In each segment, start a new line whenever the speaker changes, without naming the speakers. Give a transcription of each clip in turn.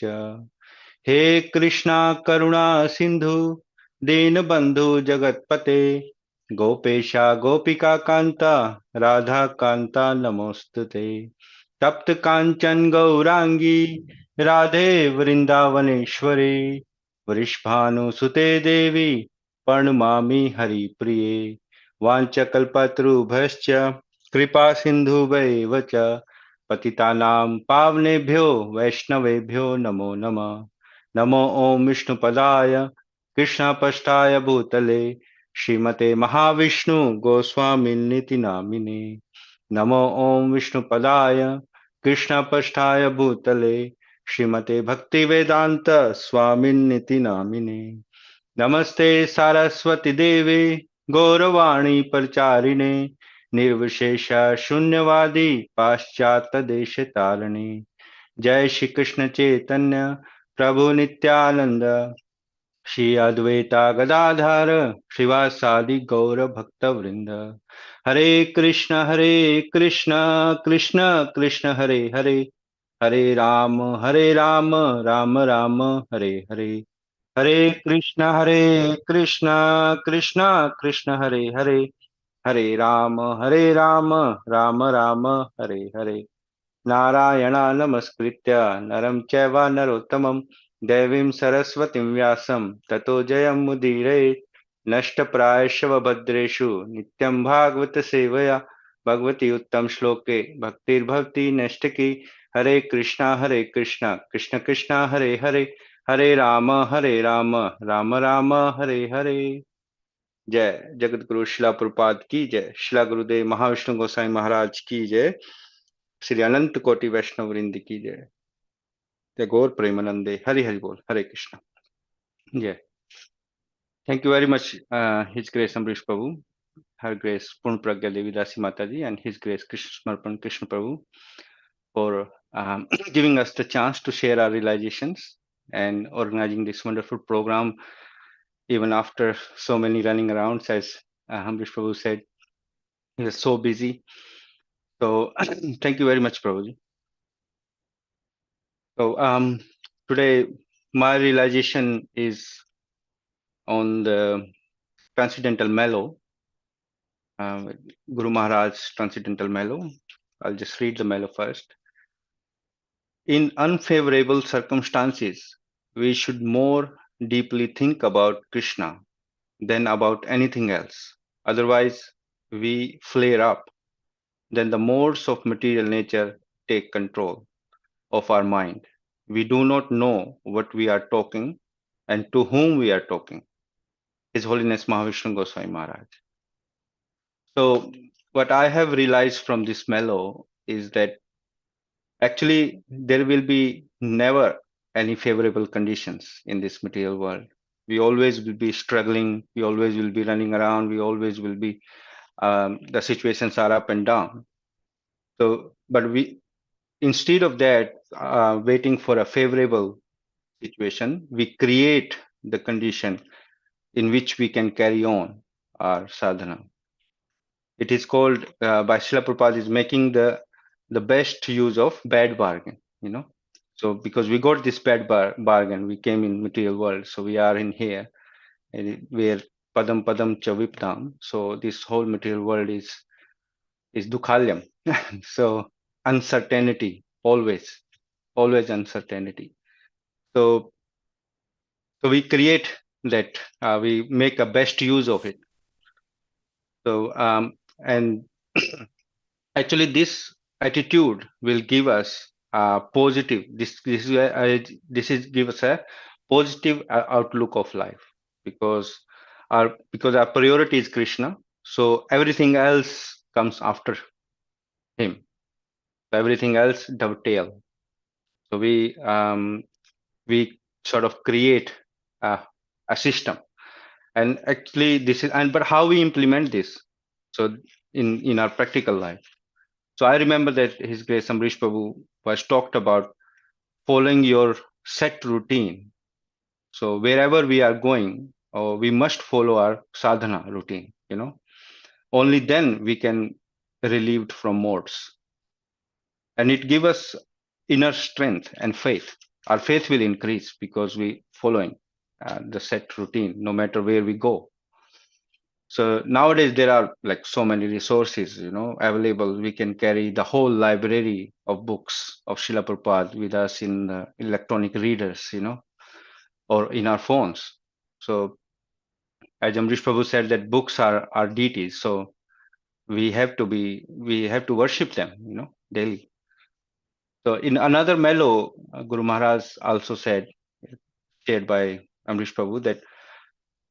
हे कृष्णा करुणा सिंधु दीनबंधु जगतपते गोपेशा गोपिका कांता राधा कांता नमोस्तुते तप्त कांचन गौरांगी राधे वृंदावनेश्वरी वृषभानुसुते देवी प्रणमामि हरिप्रिये वाञ्छकल्पतरुभ्यश्च कृपा सिन्धुभैव च पतितानां पावनेभ्यो वैष्णवेभ्यो नमो नमः नमो ओं विष्णुपदाय कृष्णपृष्ठाय भूतले श्रीमते महाविष्णु गोस्वामिन्निति नामिने नमो ओं विष्णुपदाय कृष्णपृष्ठाय भूतले श्रीमते भक्तिवेदांत स्वामिन्निति नामिने नमस्ते सारस्वती देवे गौरवाणी प्रचारिणे निर्विशेष शून्यवादी पाश्चात्य देश तारिणे जय श्री कृष्ण चैतन्य प्रभु नित्यानंद श्री अद्वैता गदाधर श्रीवासादि गौर भक्त वृंद हरे कृष्ण कृष्ण कृष्ण हरे हरे हरे राम राम राम हरे हरे हरे कृष्ण कृष्ण कृष्ण हरे हरे हरे राम राम राम हरे हरे नारायण नमस्कृत्य नरं चैव नरोत्तमं देवीं सरस्वतीं व्यासं ततो जयमुदीरयेत् नष्टप्रायश्चव भद्रेषु नित्यं भागवत सेवया भगवती उत्तम श्लोके भक्तिर्भवति नष्टकी हरे कृष्णा कृष्ण कृष्ण हरे हरे हरे राम राम राम हरे हरे। जय जगत गुरु शिला प्रभुपाद की जय। शिला गुरुदेव महाविष्णु गोसाई महाराज की जय। श्री अनंत कोटि वैष्णव वृंद की जय। जय गौर प्रेमानंदे। हरि हरि बोल। हरे कृष्ण। जय। Thank you very much his grace Amrish Prabhu, her grace पूर्ण प्रज्ञा देवी दासी माता जी एंड हिज ग्रेस कृष्ण समर्पण कृष्ण प्रभु for giving us the chance to share our realizations and organizing this wonderful program even after so many running arounds, as Amrish Prabhu said, he was so busy. So thank you very much, Prabhuji. So today my realization is on the Transcendental Mellow, Guru Maharaj's Transcendental Mellow. I'll just read the mellow first. In unfavorable circumstances, we should more deeply think about Krishna than about anything else. Otherwise, we flare up. Then the modes of material nature take control of our mind. We do not know what we are talking and to whom we are talking. His Holiness Mahavishnu Goswami Maharaj. So, what I have realized from this mellow is that actually there will be never any favorable conditions in this material world. We always will be struggling. We always will be running around. We always will be, the situations are up and down. So, but we, instead of that, waiting for a favorable situation, we create the condition in which we can carry on our sadhana. It is called, by Srila Prabhupada, is making the best use of bad bargain, you know. So because we got this bad bargain, we came in material world, so we are in here, and where padam padam chaviptam. So this whole material world is dukhalyam. So uncertainty, always uncertainty. So we create that, we make a best use of it. So and actually this attitude will give us positive. This is give us a positive outlook of life, because our priority is Krishna. So everything else comes after him. Everything else dovetail. So we sort of create a system, and actually this is, and but how we implement this, so in our practical life. So I remember that His Grace Amrish Prabhu was talked about following your set routine. So wherever we are going, we must follow our sadhana routine, you know. Only then we can relieved from modes, and it gives us inner strength and faith. our faith will increase because we following the set routine no matter where we go. So nowadays there are like so many resources, available. We can carry the whole library of books of Srila Prabhupada with us in electronic readers, or in our phones. So as Amrish Prabhu said that books are deities, so we have to worship them, daily. So in another mellow, Guru Maharaj also said, shared by Amrish Prabhu, that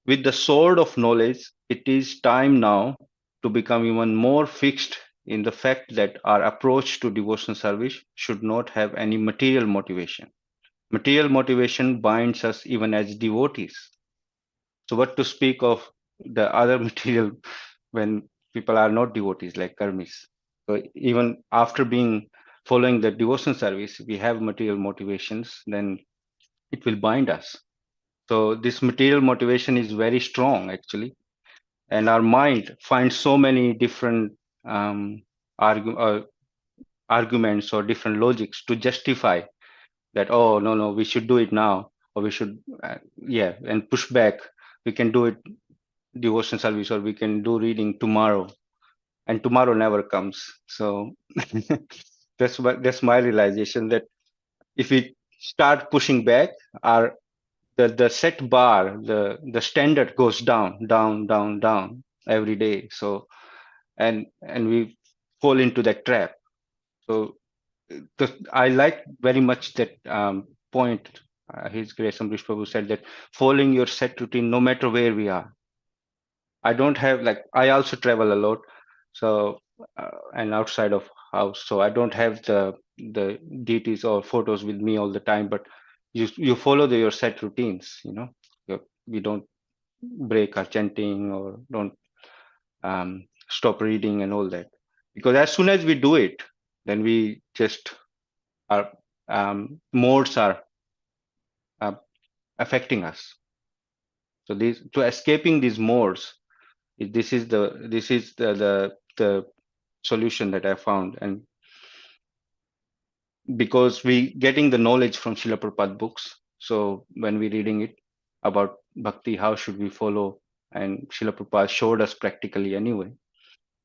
with the sword of knowledge, it is time now to become even more fixed in the fact that our approach to devotional service should not have any material motivation. Material motivation binds us even as devotees. So, what to speak of the other material when people are not devotees like karmis? So, even after being following the devotional service, we have material motivations, then it will bind us. So, this material motivation is very strong actually, and our mind finds so many different um, argu- uh, arguments or different logics to justify that, oh no no, we should do it now, or we should yeah, and push back. We can do it devotion service, or we can do reading tomorrow, and tomorrow never comes. So that's my realization, that if we start pushing back, our the set bar, the standard goes down down down down every day. So and we fall into that trap. So I like very much that point. His Grace Amrish Prabhu said that following your set routine, no matter where we are. I don't have, like, I also travel a lot, so and outside of house, so I don't have the deities or photos with me all the time. But you follow your set routines. We don't break our chanting or don't stop reading and all that, because as soon as we do it, then we just our modes are uh, affecting us. So these to escaping these modes, this is the solution that I found. And because we getting the knowledge from Srila Prabhupada books, so when we reading it about bhakti, how should we follow, and Srila Prabhupada showed us practically anyway.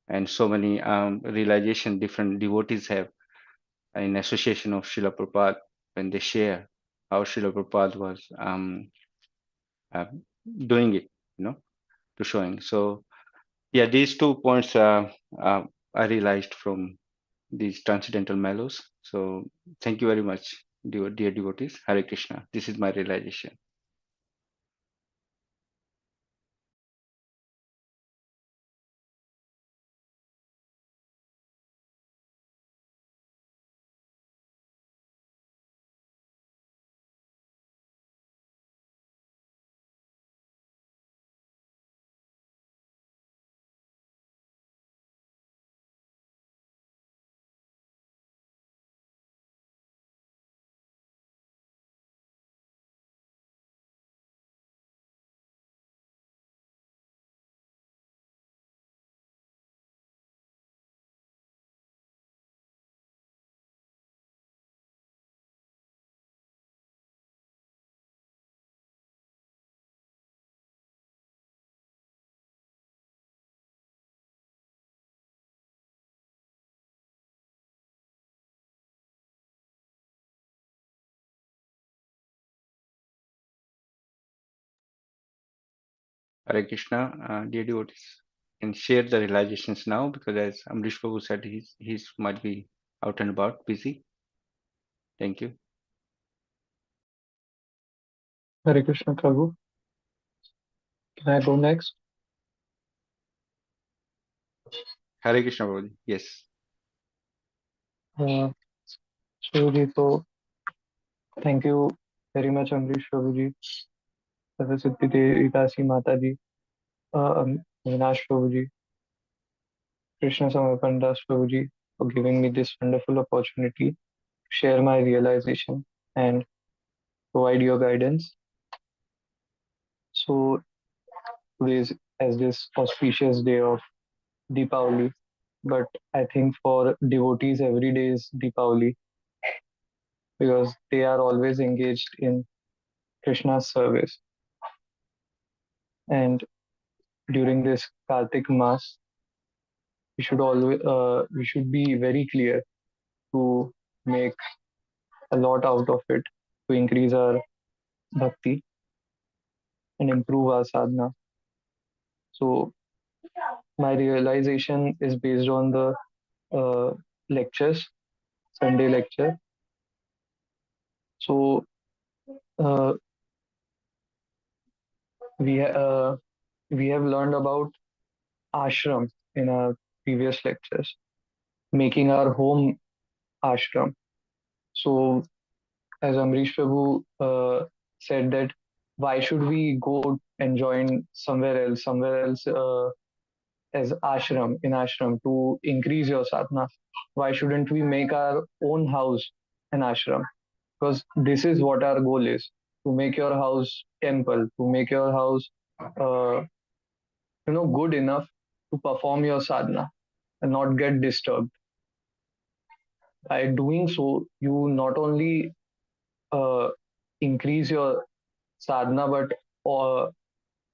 And so many realization different devotees have in association of Srila Prabhupada, when they share how Srila Prabhupada was uh, doing it, to showing. So yeah, these 2 points I realized from these transcendental mellows. So thank you very much, dear devotees. Hare Krishna. This is my realization. Hare Krishna, dear devotees. Can share the realizations now, because as Amrish Prabhu said, he's might be out and about, busy. Thank you.
Hare Krishna Prabhu. Can I go next?
Hare Krishna, Prabhuji. Yes.
Uh, Shivji, so thank you very much, Amrish Prabhuji, Saraswati Devasi Mataji, Avinash Prabhuji, Krishna Samarpan Das Prabhuji, for giving me this wonderful opportunity to share my realization and provide your guidance. So today's as this auspicious day of Deepavali, but I think for devotees every day is Deepavali. because they are always engaged in Krishna's service. And during this Kartik Mass, we should be very clear to make a lot out of it to increase our bhakti and improve our sadhana. So my realization is based on the uh, lectures, Sunday lecture. So uh, we ha- uh, we have learned about ashram in our previous lectures, making our home ashram. So as Amrish Prabhu said that why should we go and join somewhere else as ashram in ashram to increase your sadhana? Why shouldn't we make our own house an ashram? Because this is what our goal is: to make your house temple, to make your house uh, good enough to perform your sadhana and not get disturbed. By doing so, you not only uh, increase your sadhana, but uh,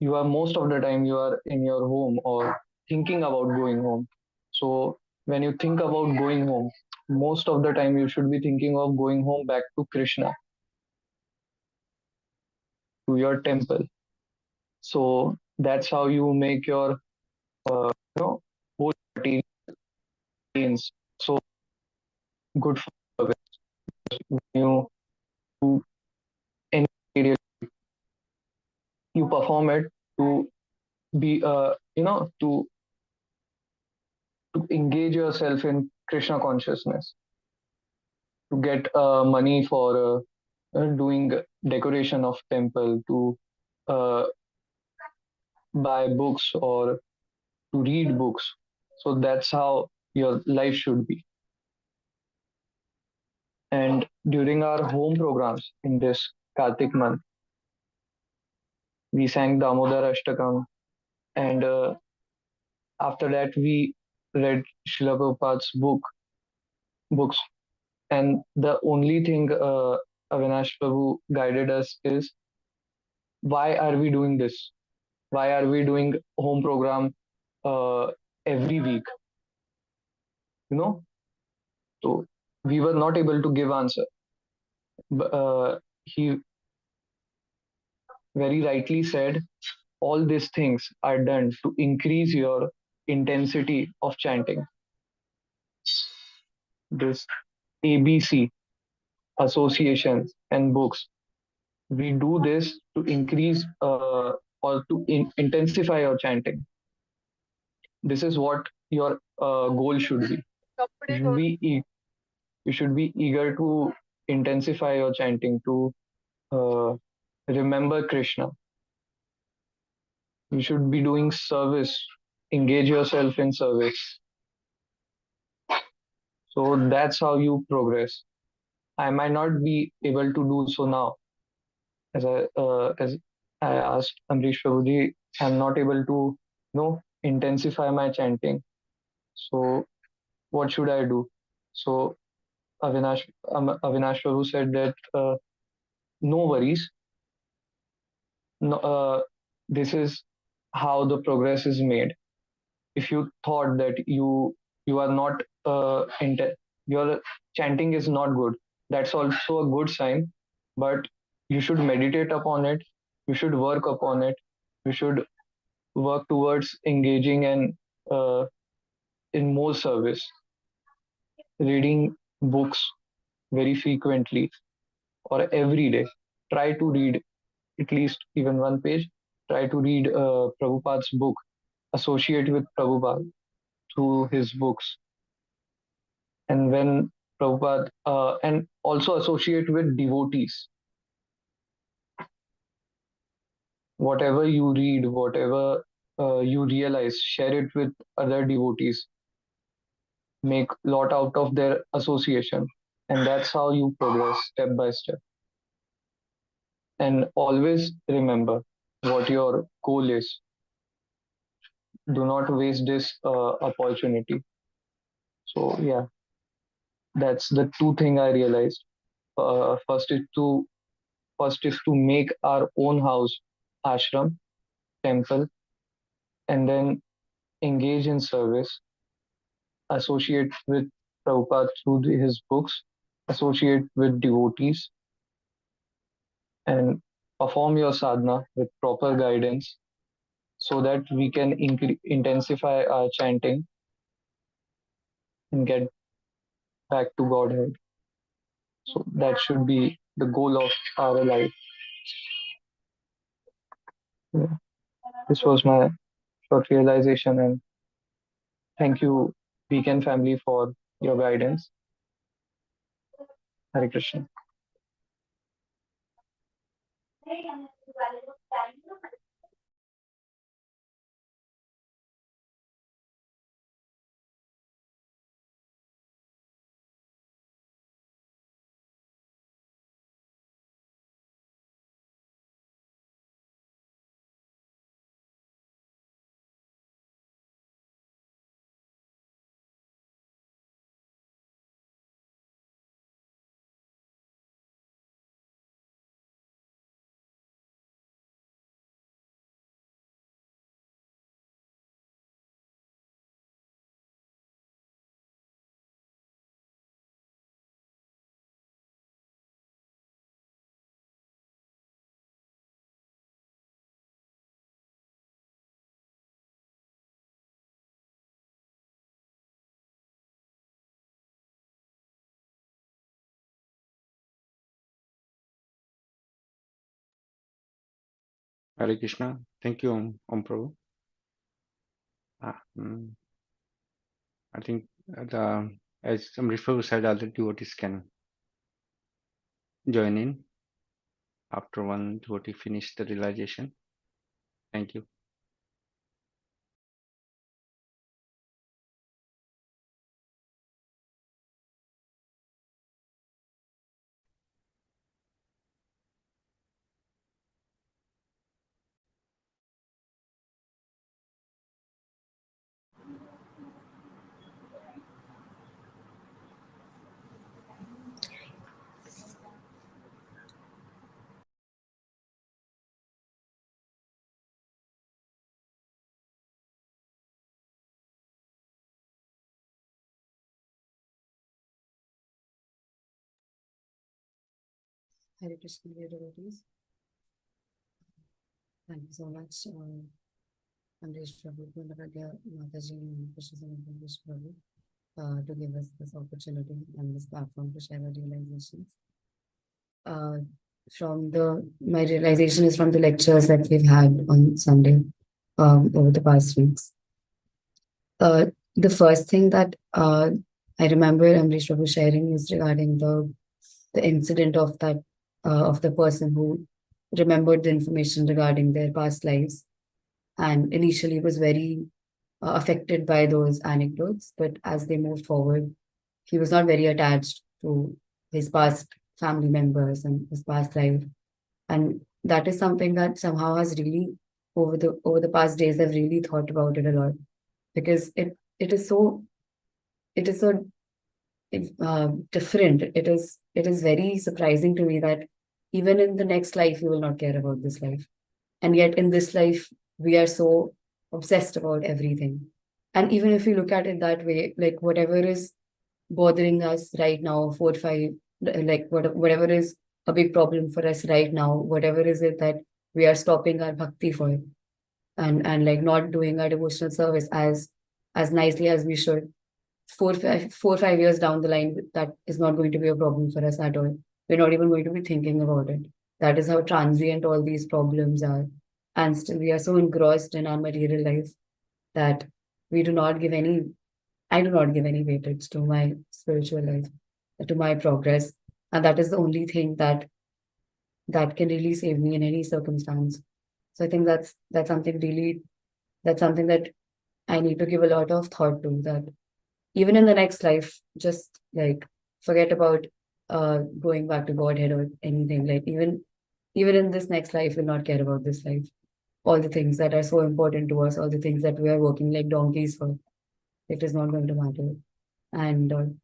you are most of the time you are in your home or thinking about going home. So when you think about going home, most of the time you should be thinking of going home back to Krishna, to your temple. So that's how you make your whole routines so good for you to any area you perform it to be to engage yourself in Krishna consciousness, to get money for doing decoration of temple, to uh, buy books or to read books. So that's how your life should be. And during our home programs in this Kartik month, we sang Damodar Ashtakam, and after that we read Srila Prabhupada's books. And the only thing Avinash Prabhu guided us is why are we doing this? Why are we doing home program uh, every week? You know, so we were not able to give answer. But he very rightly said all these things are done to increase your intensity of chanting. This ABC associations and books. We do this to increase or to intensify your chanting. This is what your goal should be. You should be you should be eager to intensify your chanting to uh, remember Krishna. You should be doing service, engage yourself in service. So that's how you progress. I might not be able to do so now, as I asked Amrish Prabhuji, I'm not able to intensify my chanting. So what should I do? So Avinash Prabhu said that no worries. No, this is how the progress is made. If you thought that you are not your chanting is not good, that's also a good sign. But you should meditate upon it. You should work upon it. You should work towards engaging and in more service, reading books very frequently or every day. Try to read at least even one page. Try to read Prabhupada's book. Associate with Prabhupada through his books. And when Prabhupada, and also associate with devotees. Whatever you read, whatever you realize, share it with other devotees. Make lot out of their association. And that's how you progress step by step. And always remember what your goal is. Do not waste this opportunity. So yeah, that's the two thing I realized. first is to make our own house, ashram, temple, and then engage in service, associate with Prabhupada through his books, associate with devotees, and perform your sadhana with proper guidance so that we can intensify our chanting and get back to Godhead. So that should be the goal of our life. Yeah. This was my short realization, and thank you, WECAN family, for your guidance. Hare Krishna.
Hare Krishna. Thank you, Om Prabhu. I think as Amrish Prabhu said, other devotees can join in after one devotee finish the realization. Thank you.
Hare Krishna, dear devotees. Thank you so much, Amrish Prabhu, Gundavadya Mataji, and Krishna Amrish Prabhu, to give us this opportunity and this platform to share our realizations. My realization is from the lectures that we've had on Sunday over the past weeks. The first thing that I remember Amrish Prabhu sharing is regarding the incident of the person who remembered the information regarding their past lives, and initially was very affected by those anecdotes, but as they moved forward, he was not very attached to his past family members and his past life. And that is something that somehow has really, over the past days, I've really thought about it a lot, because it is so different. It is very surprising to me that even in the next life we will not care about this life, and yet in this life we are so obsessed about everything. And even if you look at it that way, like whatever is bothering us right now, whatever is a big problem for us right now, whatever is it that we are stopping our bhakti for, and like not doing our devotional service as nicely as we should, 4 5 years down the line, that is not going to be a problem for us at all. We're not even going to be thinking about it. That is how transient all these problems are. And still we are so engrossed in our material life that we do not give any, I do not give any weightage to my spiritual life, to my progress. And that is the only thing that can really save me in any circumstance. So I think that's something really, that's something that I need to give a lot of thought to, that even in the next life, just like forget about going back to Godhead or anything. Like even in this next life, we'll not care about this life. All the things that are so important to us, all the things that we are working like donkeys for, it is not going to matter. And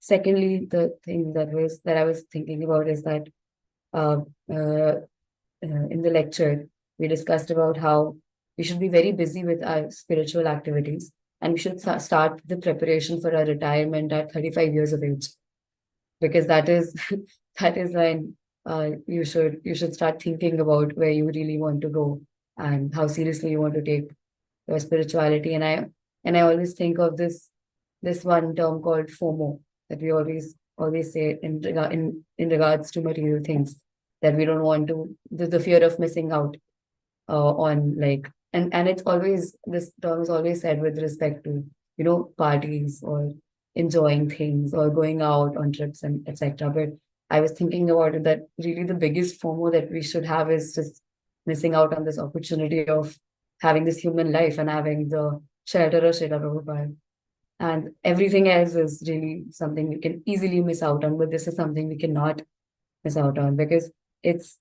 Secondly, the thing that I was thinking about is that uh, uh, in the lecture we discussed about how we should be very busy with our spiritual activities, and we should start the preparation for our retirement at 35 years of age, because that is that is when you should start thinking about where you really want to go and how seriously you want to take your spirituality. And I always think of this one term called FOMO, that we always say in regards to material things, that we don't want to, the fear of missing out on, like, and it's always, this term is always said with respect to, parties or enjoying things or going out on trips and etc. But I was thinking about it, that really the biggest FOMO that we should have is just missing out on this opportunity of having this human life and having the shelter or shit over by. And everything else is really something we can easily miss out on, but this is something we cannot miss out on, because it's,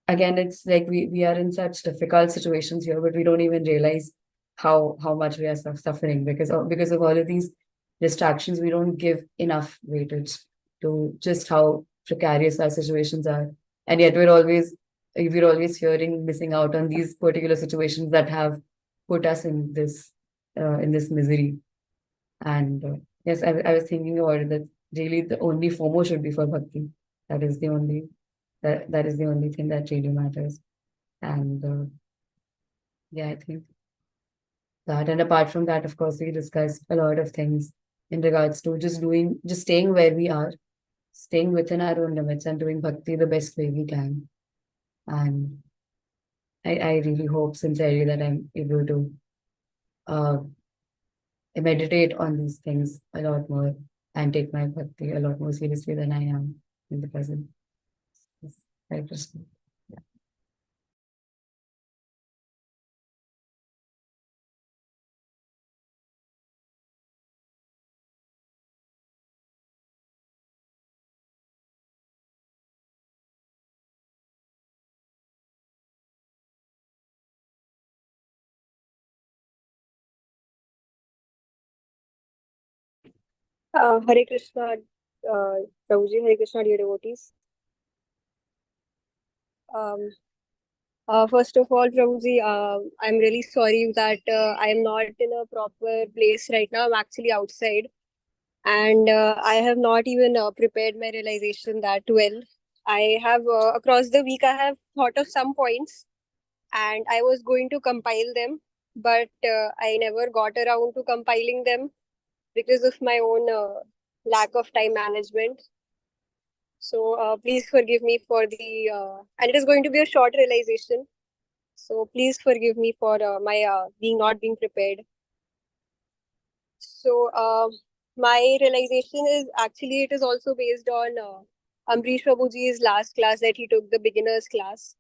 again, it's like we are in such difficult situations here, but we don't even realize how much we are suffering because of all of these distractions. We don't give enough weightage to just how precarious our situations are, and yet we're always hearing missing out on these particular situations that have put us in this misery. And yes, I was thinking about it, that really the only FOMO should be for bhakti. That is the only that is the only thing that really matters. And yeah, I think that. And apart from that, of course, we discussed a lot of things in regards to just staying where we are, staying within our own limits, and doing bhakti the best way we can. And I really hope sincerely that I'm able to uh, meditate on these things a lot more and take my bhakti a lot more seriously than I am in the present. Yes, Hare Krishna.
Hare Krishna, Prabhuji, Hare Krishna, dear devotees. Um, First of all, Prabhuji, I'm really sorry that I am not in a proper place right now. I'm actually outside, and I have not even prepared my realization that well. I have across the week I have thought of some points, and I was going to compile them, but I never got around to compiling them because of my own lack of time management. So please forgive me for and it is going to be a short realization. So please forgive me for my being not being prepared. So my realization is actually, it is also based on Amrish Prabhuji's last class that he took, the beginners class.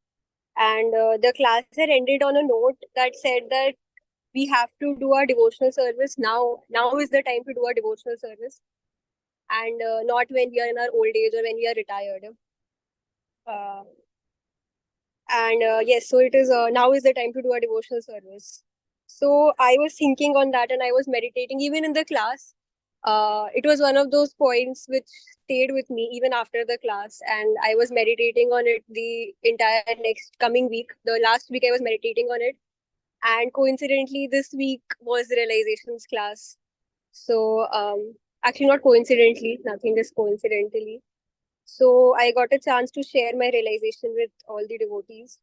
And the class had ended on a note that said that we have to do our devotional service now. Now is the time to do our devotional service, and not when we are in our old age or when we are retired. Uh, and yes, so it is now is the time to do a devotional service. So I was thinking on that, and I was meditating even in the class. It was one of those points which stayed with me even after the class, and I was meditating on it the entire next coming week. The last week I was meditating on it, and coincidentally this week was the realizations class. So actually not coincidentally, nothing is coincidentally. So I got a chance to share my realization with all the devotees.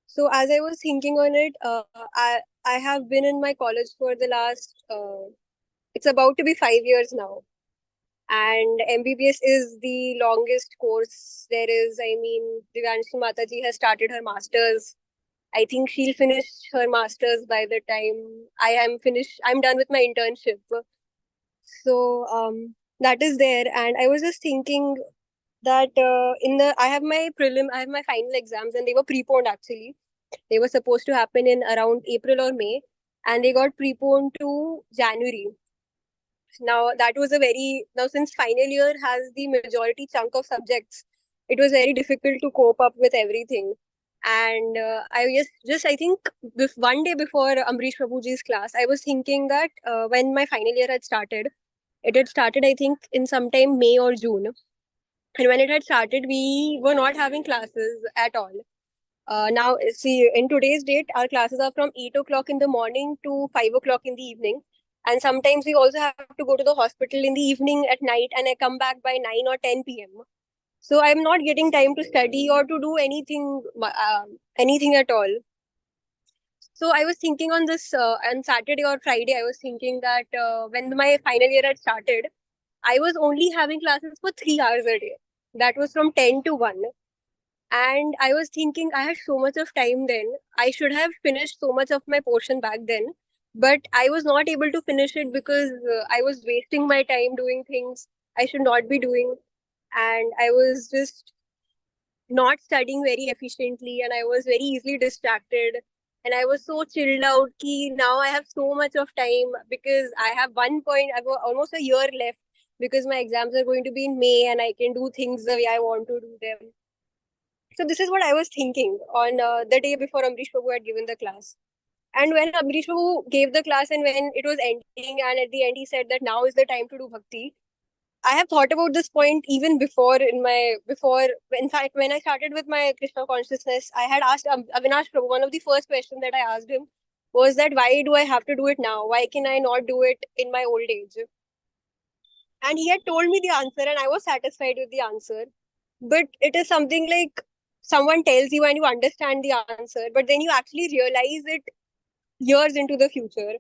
So as I was thinking on it, I have been in my college for the last it's about to be 5 years now, and MBBS is the longest course there is. I mean, Divyanshi Mataji has started her masters. I think she'll finish her masters by the time I am finished. I'm done with my internship. So that is there, and I was just thinking that I have my final exams, and they were preponed actually. They were supposed to happen in around April or May, and they got preponed to January. Now that was now since final year has the majority chunk of subjects, it was very difficult to cope up with everything. And I think one day before Amrish Prabhuji's class, I was thinking that when my final year had started, It had started, I think, in sometime May or June. And when it had started, we were not having classes at all. Now, see, in today's date, our classes are from 8 o'clock in the morning to 5 o'clock in the evening. And sometimes we also have to go to the hospital in the evening at night, and I come back by 9 or 10 p.m. So I'm not getting time to study or to do anything at all. So I was thinking on this on Saturday or Friday, I was thinking that when my final year had started, I was only having classes for 3 hours a day. That was from 10 to 1. And I was thinking I had so much of time then. I should have finished so much of my portion back then. But I was not able to finish it because I was wasting my time doing things I should not be doing. And I was just not studying very efficiently, and I was very easily distracted. And I was so chilled out ki now I have so much of time because I have I've got almost a year left because my exams are going to be in May and I can do things the way I want to do them. So this is what I was thinking on the day before Amrish Prabhu had given the class. And when Amrish Prabhu gave the class and when it was ending and at the end he said that now is the time to do bhakti, I have thought about this point even in fact, when I started with my Krishna consciousness, I had asked Avinash Prabhu, one of the first questions that I asked him was that why do I have to do it now? Why can I not do it in my old age? And he had told me the answer and I was satisfied with the answer. But it is something like someone tells you and you understand the answer, but then you actually realize it years into the future.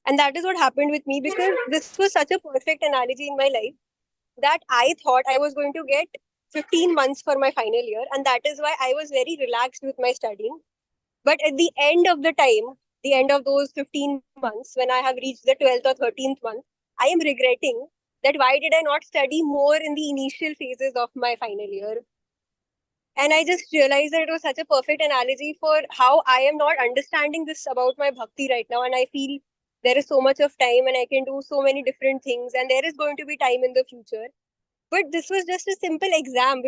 And that is what happened with me because this was such a perfect analogy in my life that I thought I was going to get 15 months for my final year. And that is why I was very relaxed with my studying. But at the end of the time, the end of those 15 months, when I have reached the 12th or 13th month, I am regretting that why did I not study more in the initial phases of my final year? And I just realized that it was such a perfect analogy for how I am not understanding this about my bhakti right now. And I feel there is so much of time and I can do so many different things. And there is going to be time in the future. But this was just a simple exam,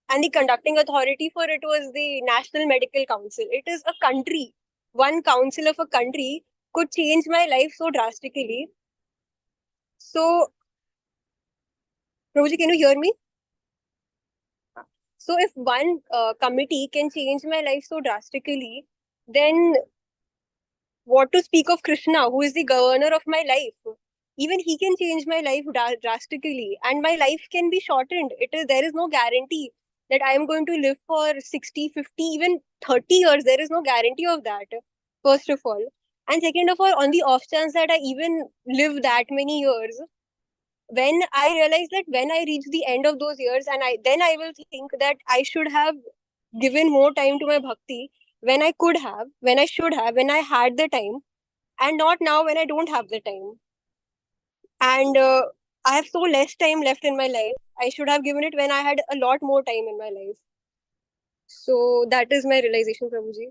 and the conducting authority for it was the National Medical Council. It is a country. One council of a country could change my life so drastically. So, Prabhuji, can you hear me? So, if one committee can change my life so drastically, then what to speak of Krishna, who is the governor of my life? Even he can change my life drastically, and my life can be shortened. There is no guarantee that I am going to live for 60, 50, even 30 years. There is no guarantee of that, first of all. And second of all, on the off chance that I even live that many years, when I realize that when I reach the end of those years, and I will think that I should have given more time to my bhakti when I could have, when I should have, when I had the time, and not now when I don't have the time. And I have so less time left in my life. I should have given it when I had a lot more time in my life. So that is my realization, Prabhuji.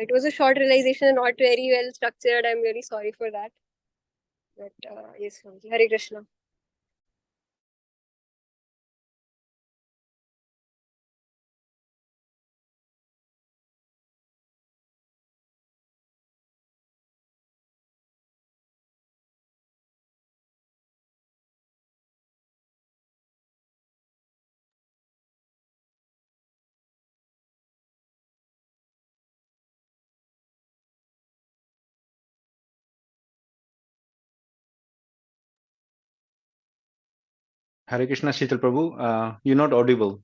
It was a short realization, not very well structured. I'm really sorry for that. But yes, Prabhuji. Hare Krishna.
Hare Krishna, Sheetal Prabhu. You're not audible.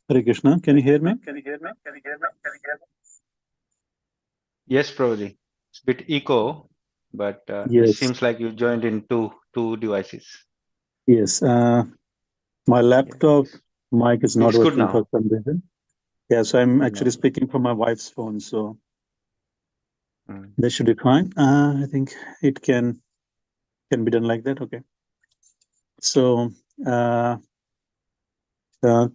Hare Krishna, can you hear me?
Yes, Prabhuji. It's a bit echo. but it
Yes,
seems like you joined in two devices.
yes. My laptop
Yes.
mic is not
It's good
working for
now.
some reason. Yeah, so I'm
Good now.
actually speaking from my wife's phone, so
Mm.
that should be fine. I think it can be done like that. Okay. So,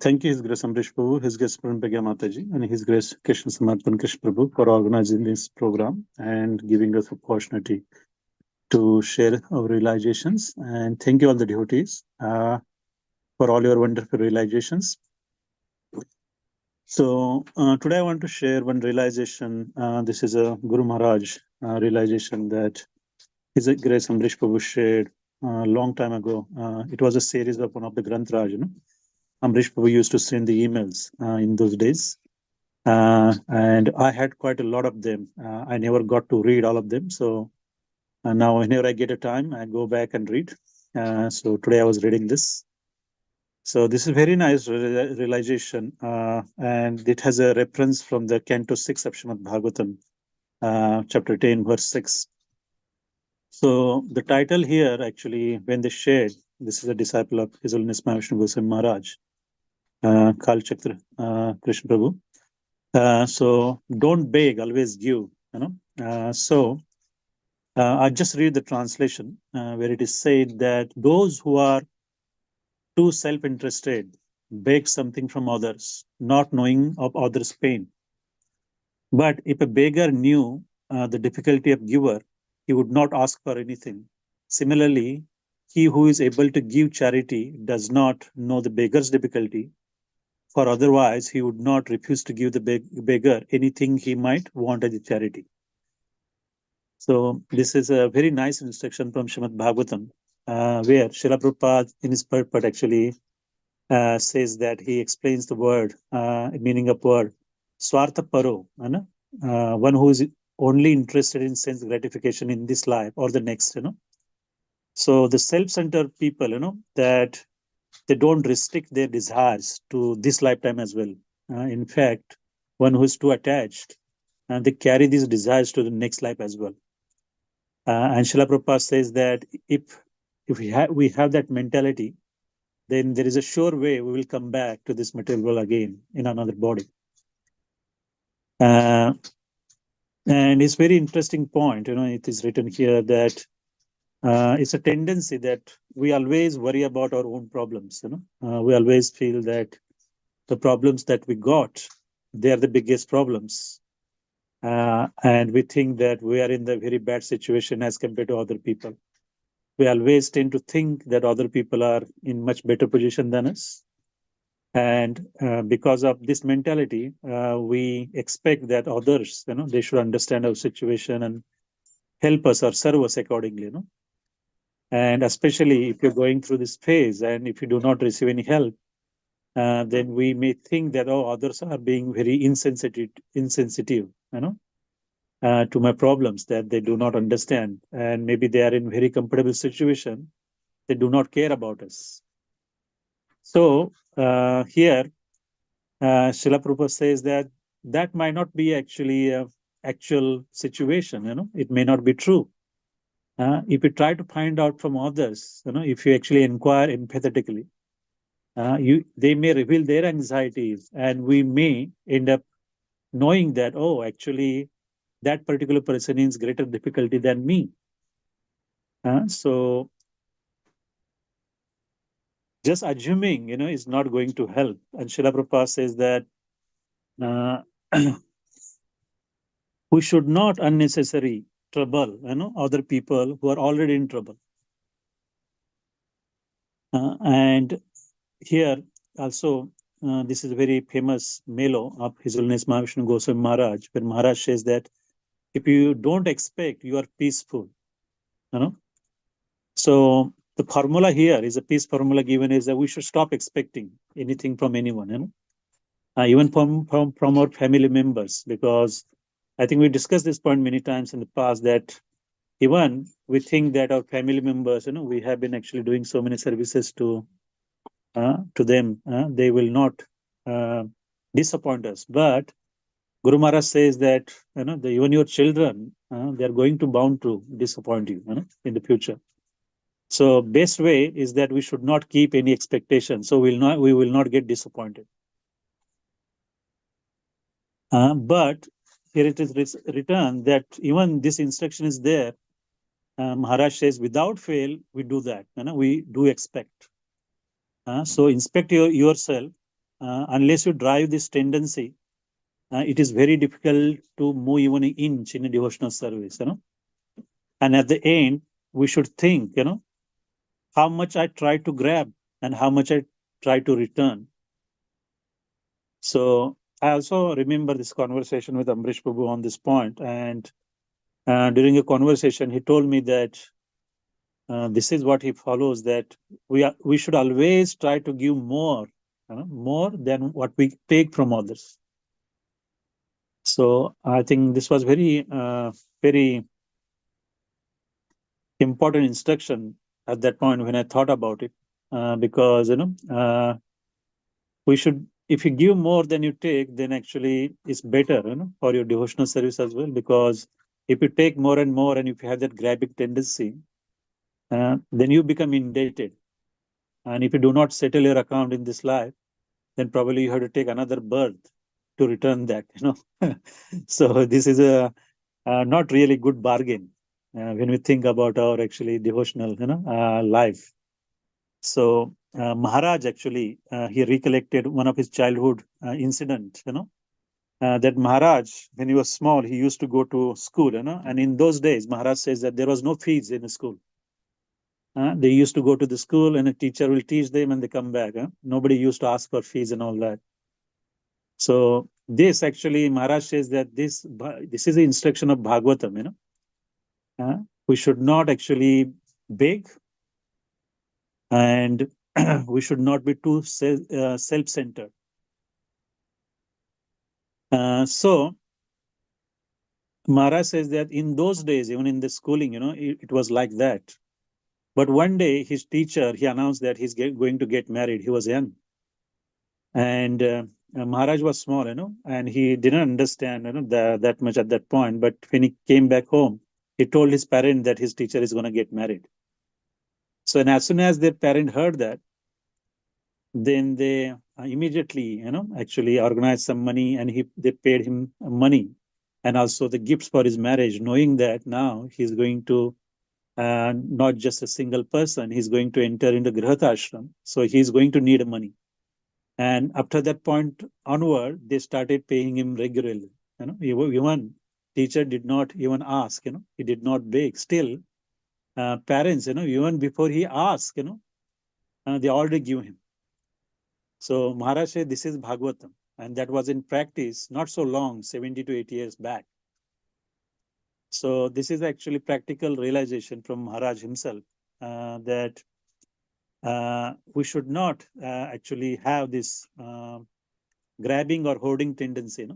thank you, His Grace Amrish Prabhu, His Grace Puran Pragya Mataji, and His Grace Krishna Samarpan Krishna Prabhu for organizing this program and giving us opportunity to share our realizations. And thank you all the devotees for all your wonderful realizations. So today I want to share one realization. This is a Guru Maharaj realization that His Grace Amrish Prabhu shared a long time ago. It was a series of one of the Granth Raj, Amrish Prabhu used to send the emails in those days. And I had quite a lot of them. I never got to read all of them. So now whenever I get a time, I go back and read. So today I was reading this. So this is very nice realization, and it has a reference from the Canto 6 of Srimad Bhagavatam, chapter 10, verse 6. So the title here, actually, when they shared, this is a disciple of His Holiness Mahavishnu Goswami Maharaj, Kal Chakra Krishna Prabhu. So don't beg, always give. I just read the translation where it is said that those who are too self-interested beg something from others, not knowing of others' pain. But if a beggar knew the difficulty of giver, he would not ask for anything. Similarly, he who is able to give charity does not know the beggar's difficulty, for otherwise he would not refuse to give the beggar anything he might want as a charity. So this is a very nice instruction from Srimad Bhagavatam, where Srila Prabhupada in his purport actually says that he explains the word, meaning of word, Swartha Paro, one who is only interested in sense gratification in this life or the next, So the self-centered people, that they don't restrict their desires to this lifetime as well. In fact, one who is too attached, they carry these desires to the next life as well. And Srila Prabhupada says that if we have that mentality, then there is a sure way we will come back to this material world again in another body. And it's very interesting point, it is written here that it's a tendency that we always worry about our own problems, we always feel that the problems that we got, they are the biggest problems. And we think that we are in the very bad situation as compared to other people. We always tend to think that other people are in much better position than us. And because of this mentality, we expect that others, they should understand our situation and help us or serve us accordingly, And especially if you're going through this phase and if you do not receive any help, then we may think that, others are being very insensitive, to my problems, that they do not understand. And maybe they are in very comfortable situation. They do not care about us. So here, Srila Prabhupada says that might not be actually an actual situation, it may not be true. If you try to find out from others, if you actually inquire empathetically, they may reveal their anxieties, and we may end up knowing that, actually, that particular person is greater difficulty than me. So just assuming, is not going to help. And Srila Prabhupada says that we should not unnecessarily trouble, other people who are already in trouble. And here also, this is a very famous melo of His Holiness Mahavishnu Goswami Maharaj, where Maharaj says that if you don't expect, you are peaceful. So the formula here is a peace formula given is that we should stop expecting anything from anyone, even from our family members, because I think we discussed this point many times in the past that even we think that our family members, we have been actually doing so many services to them, they will not disappoint us. But Guru Maharaj says that even your children, they are going to bound to disappoint you, in the future. So best way is that we should not keep any expectation. So we will not get disappointed. But here it is written that even this instruction is there. Maharaj says, without fail, we do that. We do expect. So inspect yourself. Unless you drive this tendency, it is very difficult to move even an inch in a devotional service. And at the end, we should think, how much I try to grab and how much I try to return. So I also remember this conversation with Amrish Prabhu on this point, and during a conversation, he told me that this is what he follows, that we should always try to give more than what we take from others. So I think this was very important instruction at that point when I thought about it, because we should, if you give more than you take, then actually it's better for your devotional service as well. Because if you take more and more and if you have that grabbing tendency, then you become indebted. And if you do not settle your account in this life, then probably you have to take another birth to return that. So this is a not really good bargain when we think about our actually devotional life. So Maharaj actually he recollected one of his childhood incident. That Maharaj, when he was small, he used to go to school. And in those days, Maharaj says that there was no fees in the school. They used to go to the school and a teacher will teach them and they come back. Nobody used to ask for fees and all that. So this actually, Maharaj says that this is the instruction of Bhagavatam. We should not actually beg, and we should not be too self-centered. So Maharaj says that in those days, even in the schooling, it was like that. But one day, his teacher, he announced that he's going to get married. He was young. And Maharaj was small, and he didn't understand that much at that point. But when he came back home, he told his parent that his teacher is going to get married. So, and as soon as their parent heard that, then they immediately, actually organized some money, and they paid him money and also the gifts for his marriage, knowing that now he's going to not just a single person, he's going to enter into Grihata Ashram. So he's going to need money. And after that point onward, they started paying him regularly. Even teacher did not even ask. He did not beg. Still, parents, even before he asked, they already give him. So Maharaj said, this is Bhagavatam, and that was in practice not so long, 70 to 80 years back. So this is actually practical realization from Maharaj himself, that we should not actually have this grabbing or hoarding tendency.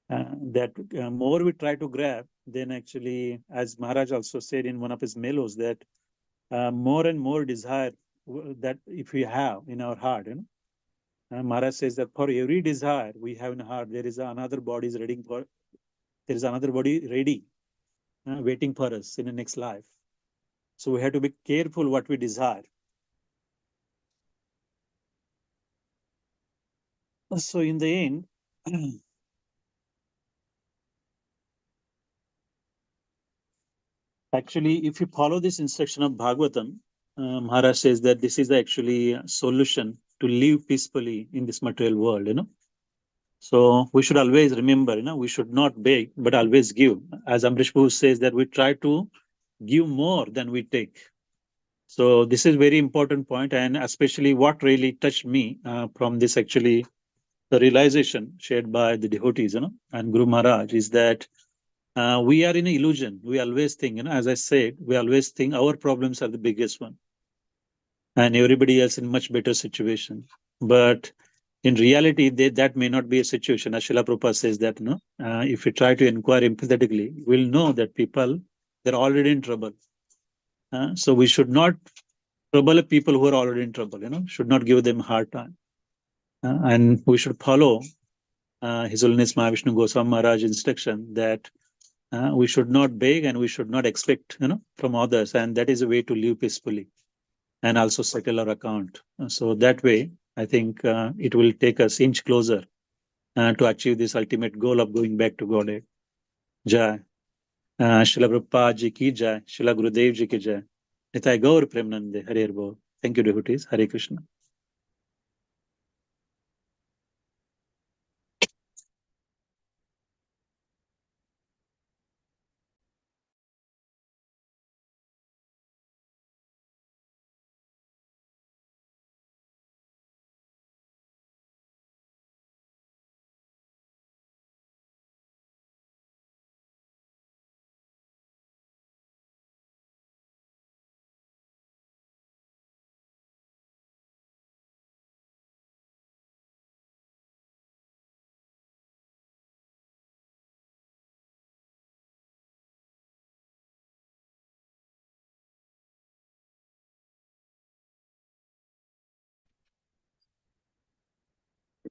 That more we try to grab, then actually, as Maharaj also said in one of his mellows, that more and more desire that if we have in our heart, Maharaj says that for every desire we have in our heart, there is another body ready, waiting for us in the next life. So we have to be careful what we desire. So in the end, actually, if you follow this instruction of Bhagavatam, Maharaj says that this is actually a solution to live peacefully in this material world. So we should always remember, we should not beg, but always give. As Amrish Prabhu says that we try to give more than we take. So this is very important point, and especially what really touched me from this actually the realization shared by the devotees, and Guru Maharaj, is that we are in an illusion. We always think, as I said, we always think our problems are the biggest one, and everybody else in much better situation. But in reality, that may not be a situation. As Srila Prabhupada says that, if we try to inquire empathetically, we'll know that people, they're already in trouble. So we should not trouble people who are already in trouble, should not give them a hard time. And we should follow His Holiness Mahavishnu Goswami Maharaj's instruction that we should not beg and we should not expect, from others, and that is a way to live peacefully and also settle our account. So that way, I think it will take us inch closer to achieve this ultimate goal of going back to Godhead. Jai. Srila Prabhupada ji ki jai. Srila Gurudev ji ki jai. Nitai Gaur Premanande. Hare Bol. Thank you, devotees. Hare Krishna.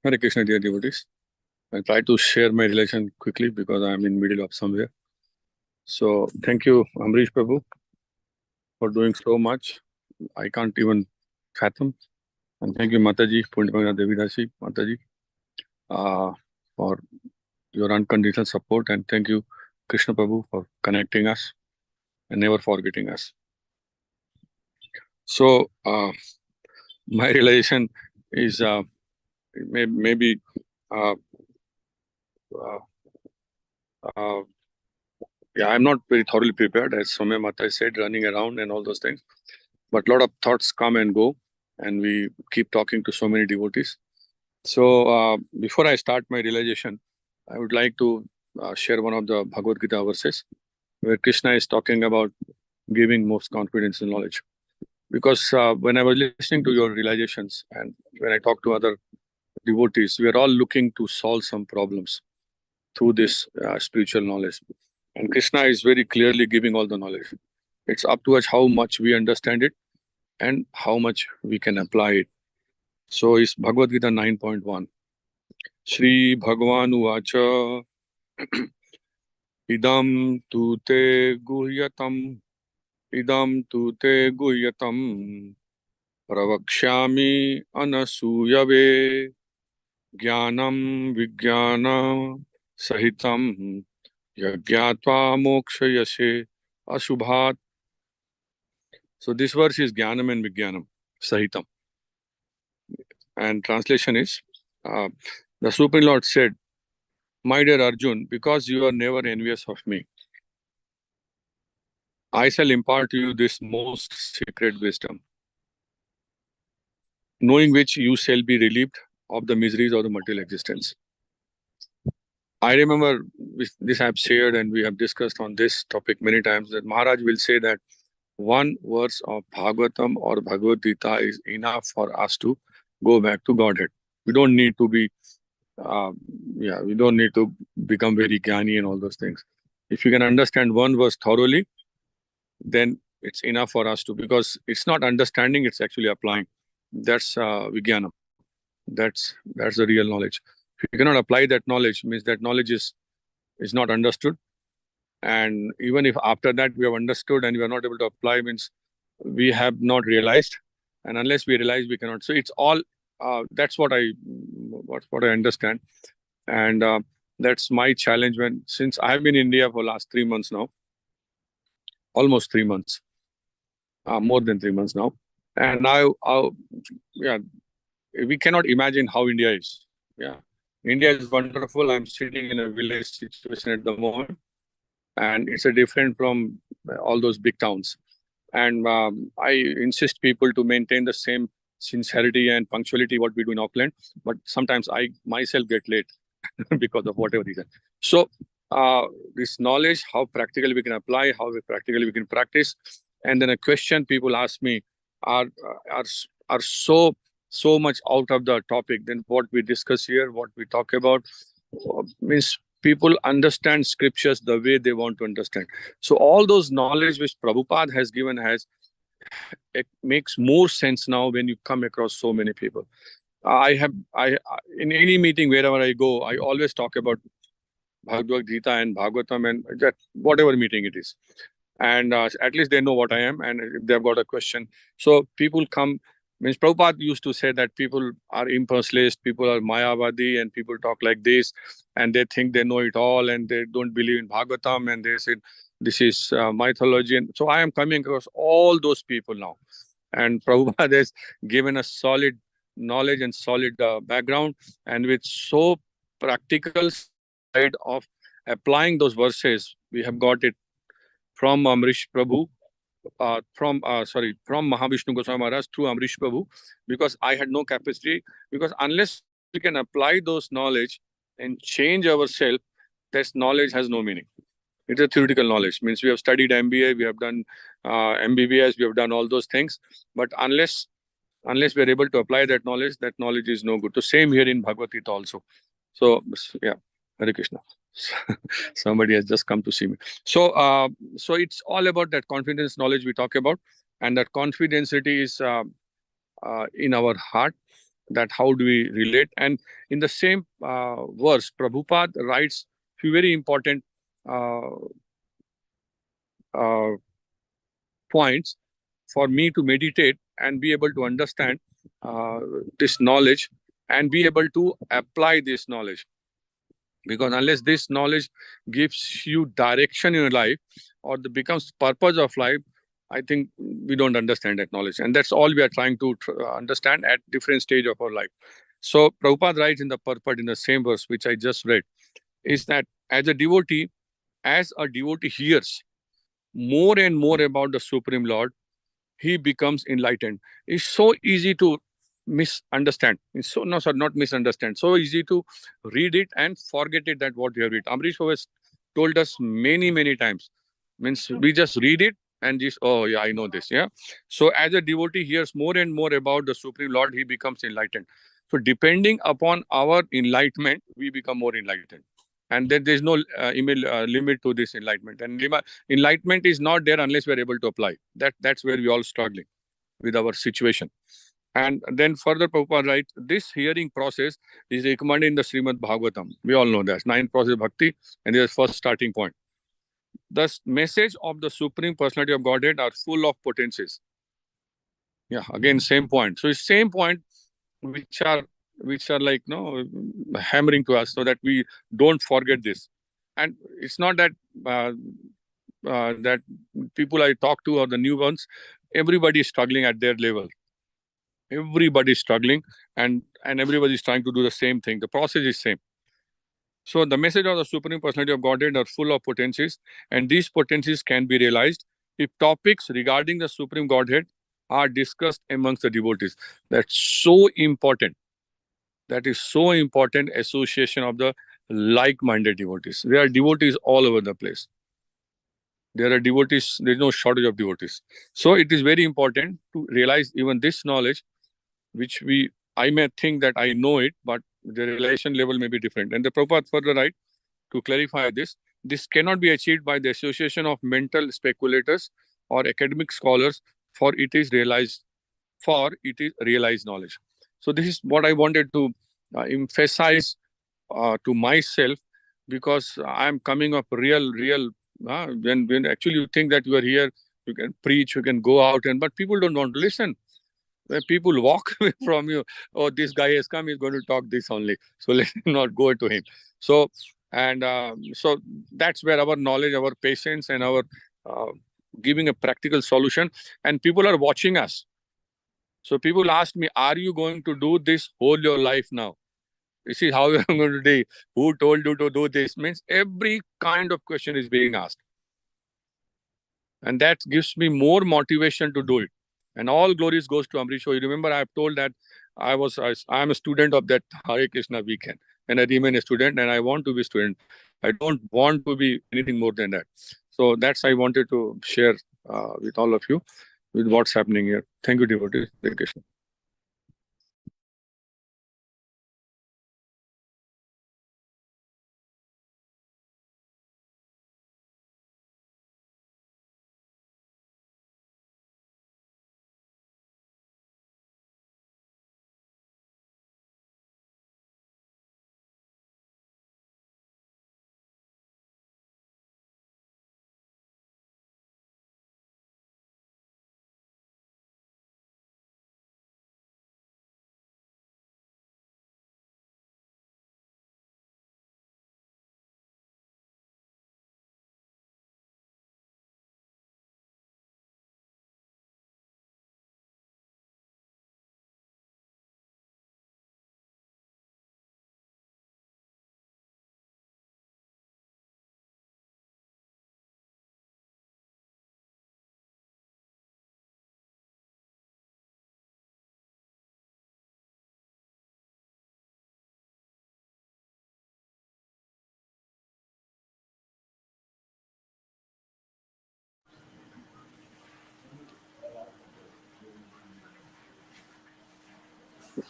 Hare Krishna, dear devotees. I'll try to share my relation quickly because I'm in middle of somewhere. So thank you, Amrish Prabhu, for doing so much. I can't even fathom. And thank you, Mataji, Pundamagana Devidasi, Mataji, for your unconditional support. And thank you, Krishna Prabhu, for connecting us and never forgetting us. So my realization is maybe yeah, I'm not very thoroughly prepared, as Somya Mata said, running around and all those things. But a lot of thoughts come and go, and we keep talking to so many devotees. So before I start my realization, I would like to share one of the Bhagavad Gita verses where Krishna is talking about giving most confidence in knowledge. Because when I was listening to your realizations and when I talk to other devotees, we are all looking to solve some problems through this spiritual knowledge. And Krishna is very clearly giving all the knowledge. It's up to us how much we understand it and how much we can apply it. So it's Bhagavad Gita 9.1. Shri Bhagavan Uvacha Idam tu te guhyatam Pravakshami anasuyave Jnanam Vijnana Sahitam Yagyatva Mokshayase Ashubhat. So this verse is Jnanam and Vijnanam Sahitam. And translation is, the Supreme Lord said, my dear Arjun, because you are never envious of me, I shall impart to you this most secret wisdom, knowing which you shall be relieved of the miseries of the material existence. I remember this I have shared and we have discussed on this topic many times, that Maharaj will say that one verse of Bhagavatam or Bhagavad Gita is enough for us to go back to Godhead. We don't need to be, we don't need to become very jnani and all those things. If you can understand one verse thoroughly, then it's enough for us to, because it's not understanding, it's actually applying. That's Vijnana. That's the real knowledge. If you cannot apply that knowledge, means that knowledge is not understood. And even if after that we have understood and we are not able to apply, means we have not realized. And unless we realize, we cannot. So it's all, that's what I understand. And that's my challenge since I have been in India for last 3 months now, almost 3 months, more than 3 months now. And now, we cannot imagine how India is. Yeah, India is wonderful. I'm sitting in a village situation at the moment, and it's a different from all those big towns. And I insist people to maintain the same sincerity and punctuality what we do in Auckland. But sometimes I myself get late because of whatever reason. So this knowledge, how practically we can apply, how practically we can practice. And then a question people ask me are so much out of the topic. Then what we discuss here, what we talk about, means people understand scriptures the way they want to understand. So all those knowledge which Prabhupada has given it makes more sense now when you come across so many people. I in any meeting wherever I go, I always talk about Bhagavad Gita and Bhagavatam and that whatever meeting it is. And at least they know what I am, and if they've got a question. So people come, means Prabhupada used to say that people are impersonalist, people are Mayavadi, and people talk like this, and they think they know it all, and they don't believe in Bhagavatam, and they said this is mythology. And so I am coming across all those people now. And Prabhupada has given us solid knowledge and solid background, and with so practical side of applying those verses, we have got it from Amrish Prabhu, from Mahavishnu Goswami Maharaj through Amrish Prabhu, because I had no capacity. Because unless we can apply those knowledge and change ourselves, this knowledge has no meaning. It's a theoretical knowledge. Means we have studied MBA, we have done MBBS, we have done all those things, but unless we are able to apply that knowledge is no good. So same here in Bhagavad Gita also. So yeah, Hare Krishna. Somebody has just come to see me. So it's all about that confidence knowledge we talk about, and that confidentiality is in our heart. That how do we relate? And in the same verse, Prabhupada writes few very important uh, uh, points for me to meditate and be able to understand this knowledge and be able to apply this knowledge. Because unless this knowledge gives you direction in your life or becomes purpose of life, I think we don't understand that knowledge. And that's all we are trying to understand at different stage of our life. So Prabhupada writes in the purport in the same verse, which I just read, is that as a devotee hears more and more about the Supreme Lord, he becomes enlightened. It's so easy to misunderstand. It's so, no, sir, not misunderstand. So easy to read it and forget it that what you have read. Amrish has told us many, many times. Means we just read it and just, oh yeah, I know this. Yeah. So as a devotee hears more and more about the Supreme Lord, he becomes enlightened. So depending upon our enlightenment, we become more enlightened. And then there's no limit to this enlightenment. And enlightenment is not there unless we're able to apply. That's where we all struggling with our situation. And then further Prabhupada writes, this hearing process is recommended in the Srimad Bhagavatam. We all know that. 9 process bhakti, and there's first starting point. The message of the Supreme Personality of Godhead are full of potencies. Yeah, again, same point. So it's same point which are like hammering to us so that we don't forget this. And it's not that that people I talk to or the new ones, everybody is struggling at their level. Everybody is struggling, and everybody is trying to do the same thing. The process is same. So the message of the Supreme Personality of Godhead are full of potencies, and these potencies can be realized if topics regarding the Supreme Godhead are discussed amongst the devotees. That's so important. That is so important, association of the like-minded devotees. There are devotees all over the place. There are devotees, there's no shortage of devotees. So it is very important to realize even this knowledge, which I may think that I know it, but the realization level may be different. And the Prabhupada further write, to clarify this cannot be achieved by the association of mental speculators or academic scholars, for it is realized knowledge. So this is what I wanted to emphasize to myself, because I am coming up real. When actually you think that you are here, you can preach, you can go out, but people don't want to listen. When people walk away from you, oh, this guy has come, he's going to talk this only. So let him not go to him. So so that's where our knowledge, our patience, and our giving a practical solution. And people are watching us. So people ask me, are you going to do this whole your life now? This is how you're going to do. Who told you to do this? Means every kind of question is being asked. And that gives me more motivation to do it. And all glories goes to Amrish. You remember I have told that I am a student of that Hare Krishna WECAN. And I remain a student, and I want to be a student. I don't want to be anything more than that. So that's I wanted to share with all of you with what's happening here. Thank you, devotees. Hare Krishna.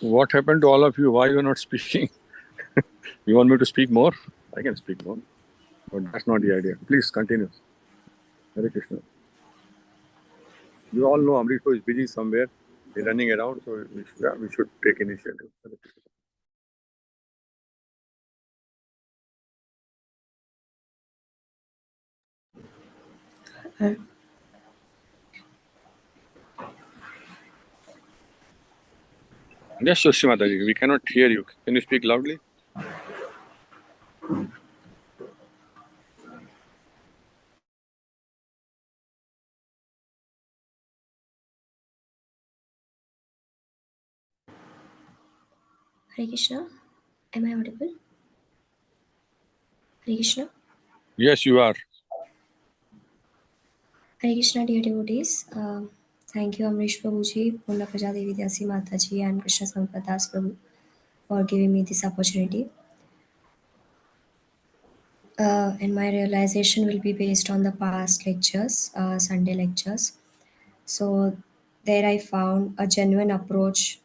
What happened to all of you? Why you are not speaking? You want me to speak more? I can speak more, but that's not the idea. Please continue. Hare Krishna. You all know Amrito is busy somewhere. He's running around, so we should take initiative. Hare Krishna. Yes, Sushri Mataji, we cannot hear you. Can you speak loudly?
Hare Krishna. Am I audible? Hare Krishna.
Yes, you are.
Hare Krishna, dear devotees. Thank you, Amrish Prabhuji, Purna Praja Devi Dasi Mataji, and Krishna Sampadas Prabhu for giving me this opportunity. And my realization will be based on the past lectures, Sunday lectures. So there I found a genuine approach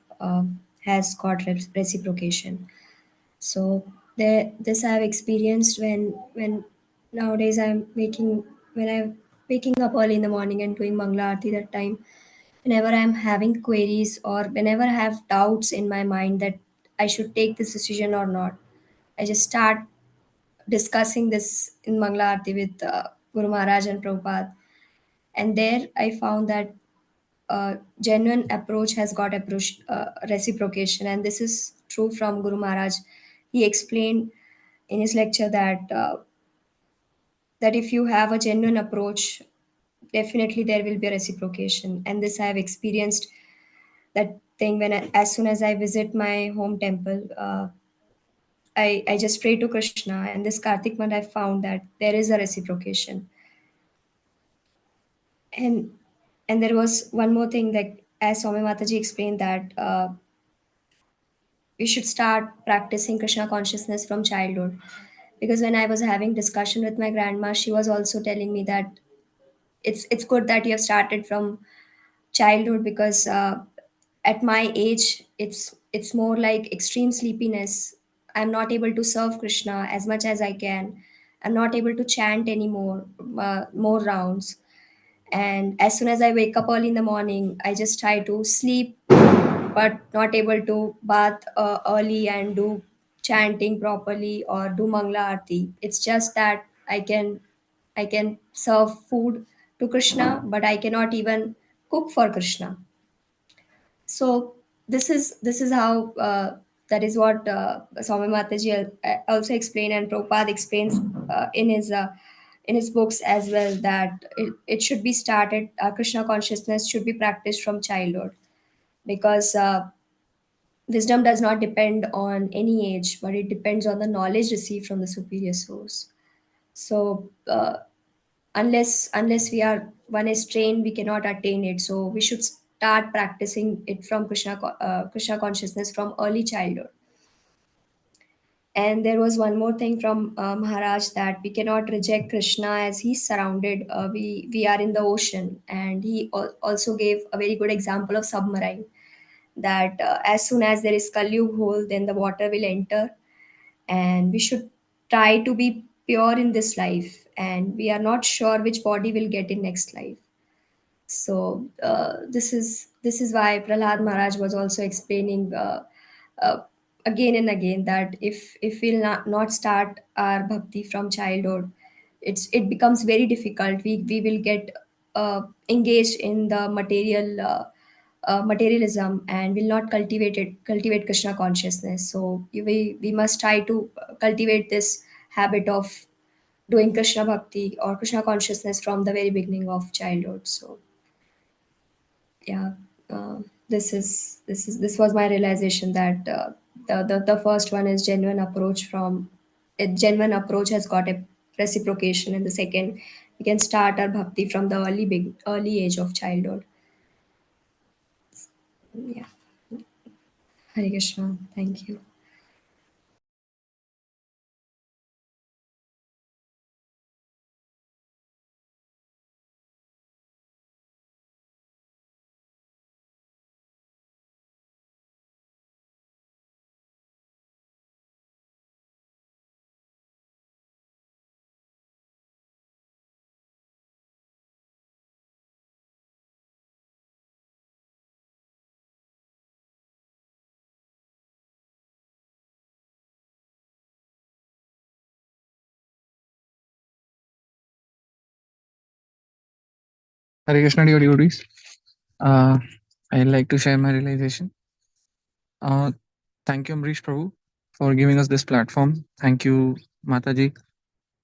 has got reciprocation. So this I have experienced when nowadays when I'm waking up early in the morning and doing Mangla Aarti. That time, whenever I'm having queries or whenever I have doubts in my mind that I should take this decision or not, I just start discussing this in Mangla Aarti with Guru Maharaj and Prabhupada. And there I found that genuine approach has got reciprocation, and this is true from Guru Maharaj. He explained in his lecture that if you have a genuine approach, definitely there will be a reciprocation. And this I have experienced that thing as soon as I visit my home temple. I just pray to Krishna, and this Kartik month I found that there is a reciprocation. And there was one more thing, like as Swami Mataji explained, that we should start practicing Krishna consciousness from childhood. Because when I was having discussion with my grandma, she was also telling me that it's good that you have started from childhood, because at my age it's more like extreme sleepiness. I'm not able to serve Krishna as much as I can. I'm not able to chant anymore, more rounds. And as soon as I wake up early in the morning, I just try to sleep, but not able to bath early and do chanting properly or do Mangla Aarti. It's just that I can serve food to Krishna, but I cannot even cook for Krishna. So this is how that is what Swami Mataji also explained, and Prabhupada explains in his books as well, that it should be started. Krishna consciousness should be practiced from childhood, because wisdom does not depend on any age, but it depends on the knowledge received from the superior source. So unless we are one is trained, we cannot attain it. So we should start practicing it from Krishna consciousness from early childhood. And there was one more thing from Maharaj, that we cannot reject Krishna as he's surrounded. We are in the ocean, and he also gave a very good example of submarine, that as soon as there is Kalyug hole, then the water will enter, and we should try to be pure in this life, and we are not sure which body will get in next life. So this is why Prahlad Maharaj was also explaining uh, again and again, that if we'll not start our bhakti from childhood, it becomes very difficult. We will get engaged in the materialism, and will not cultivate Krishna consciousness. So we must try to cultivate this habit of doing Krishna bhakti or Krishna consciousness from the very beginning of childhood. So yeah, this was my realization, that the first one is genuine approach. From a genuine approach has got a reciprocation, and the second, we can start our bhakti from the early age of childhood. Yeah. Hare Krishna. Thank you.
Hare Krishna, dear devotees. Uh, I'd like to share my realization. Uh, Thank you, Amrish Prabhu, for giving us this platform. Thank you, Mataji,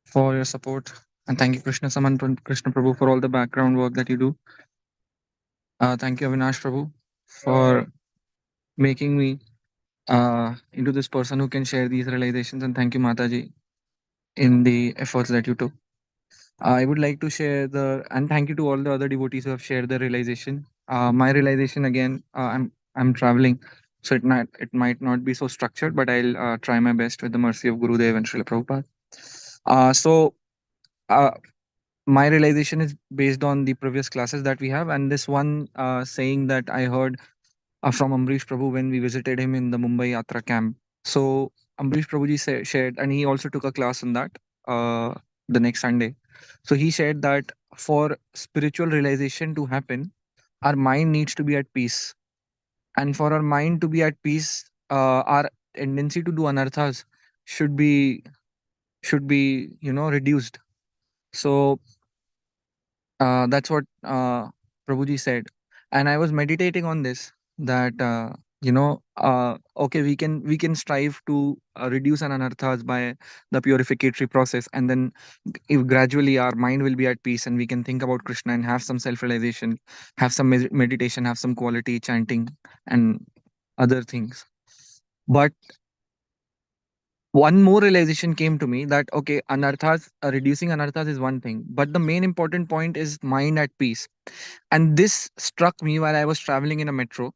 for your support. And thank you, Krishna Prabhu, for all the background work that you do. Thank you, Avinash Prabhu, for making me into this person who can share these realizations. And thank you, Mataji, in the efforts that you took. I would like to share and thank you to all the other devotees who have shared their realization. My realization again, I'm traveling, so it might not be so structured, but I'll try my best with the mercy of Gurudev and Srila Prabhupada. So uh, my realization is based on the previous classes that we have, and this one saying that I heard from Amrish Prabhu when we visited him in the Mumbai Yatra camp. So Amrish Prabhuji shared, and he also took a class on that uh, the next Sunday. So he shared that for spiritual realization to happen, our mind needs to be at peace, and for our mind to be at peace, our tendency to do anarthas should be reduced. So that's what Prabhuji said, and I was meditating on this that okay, we can strive to reduce an anarthas by the purificatory process, and then if gradually our mind will be at peace and we can think about Krishna and have some self realization, have some meditation, have some quality chanting and other things. But one more realization came to me that okay, anarthas reducing anarthas is one thing, but the main important point is mind at peace. And this struck me while I was traveling in a metro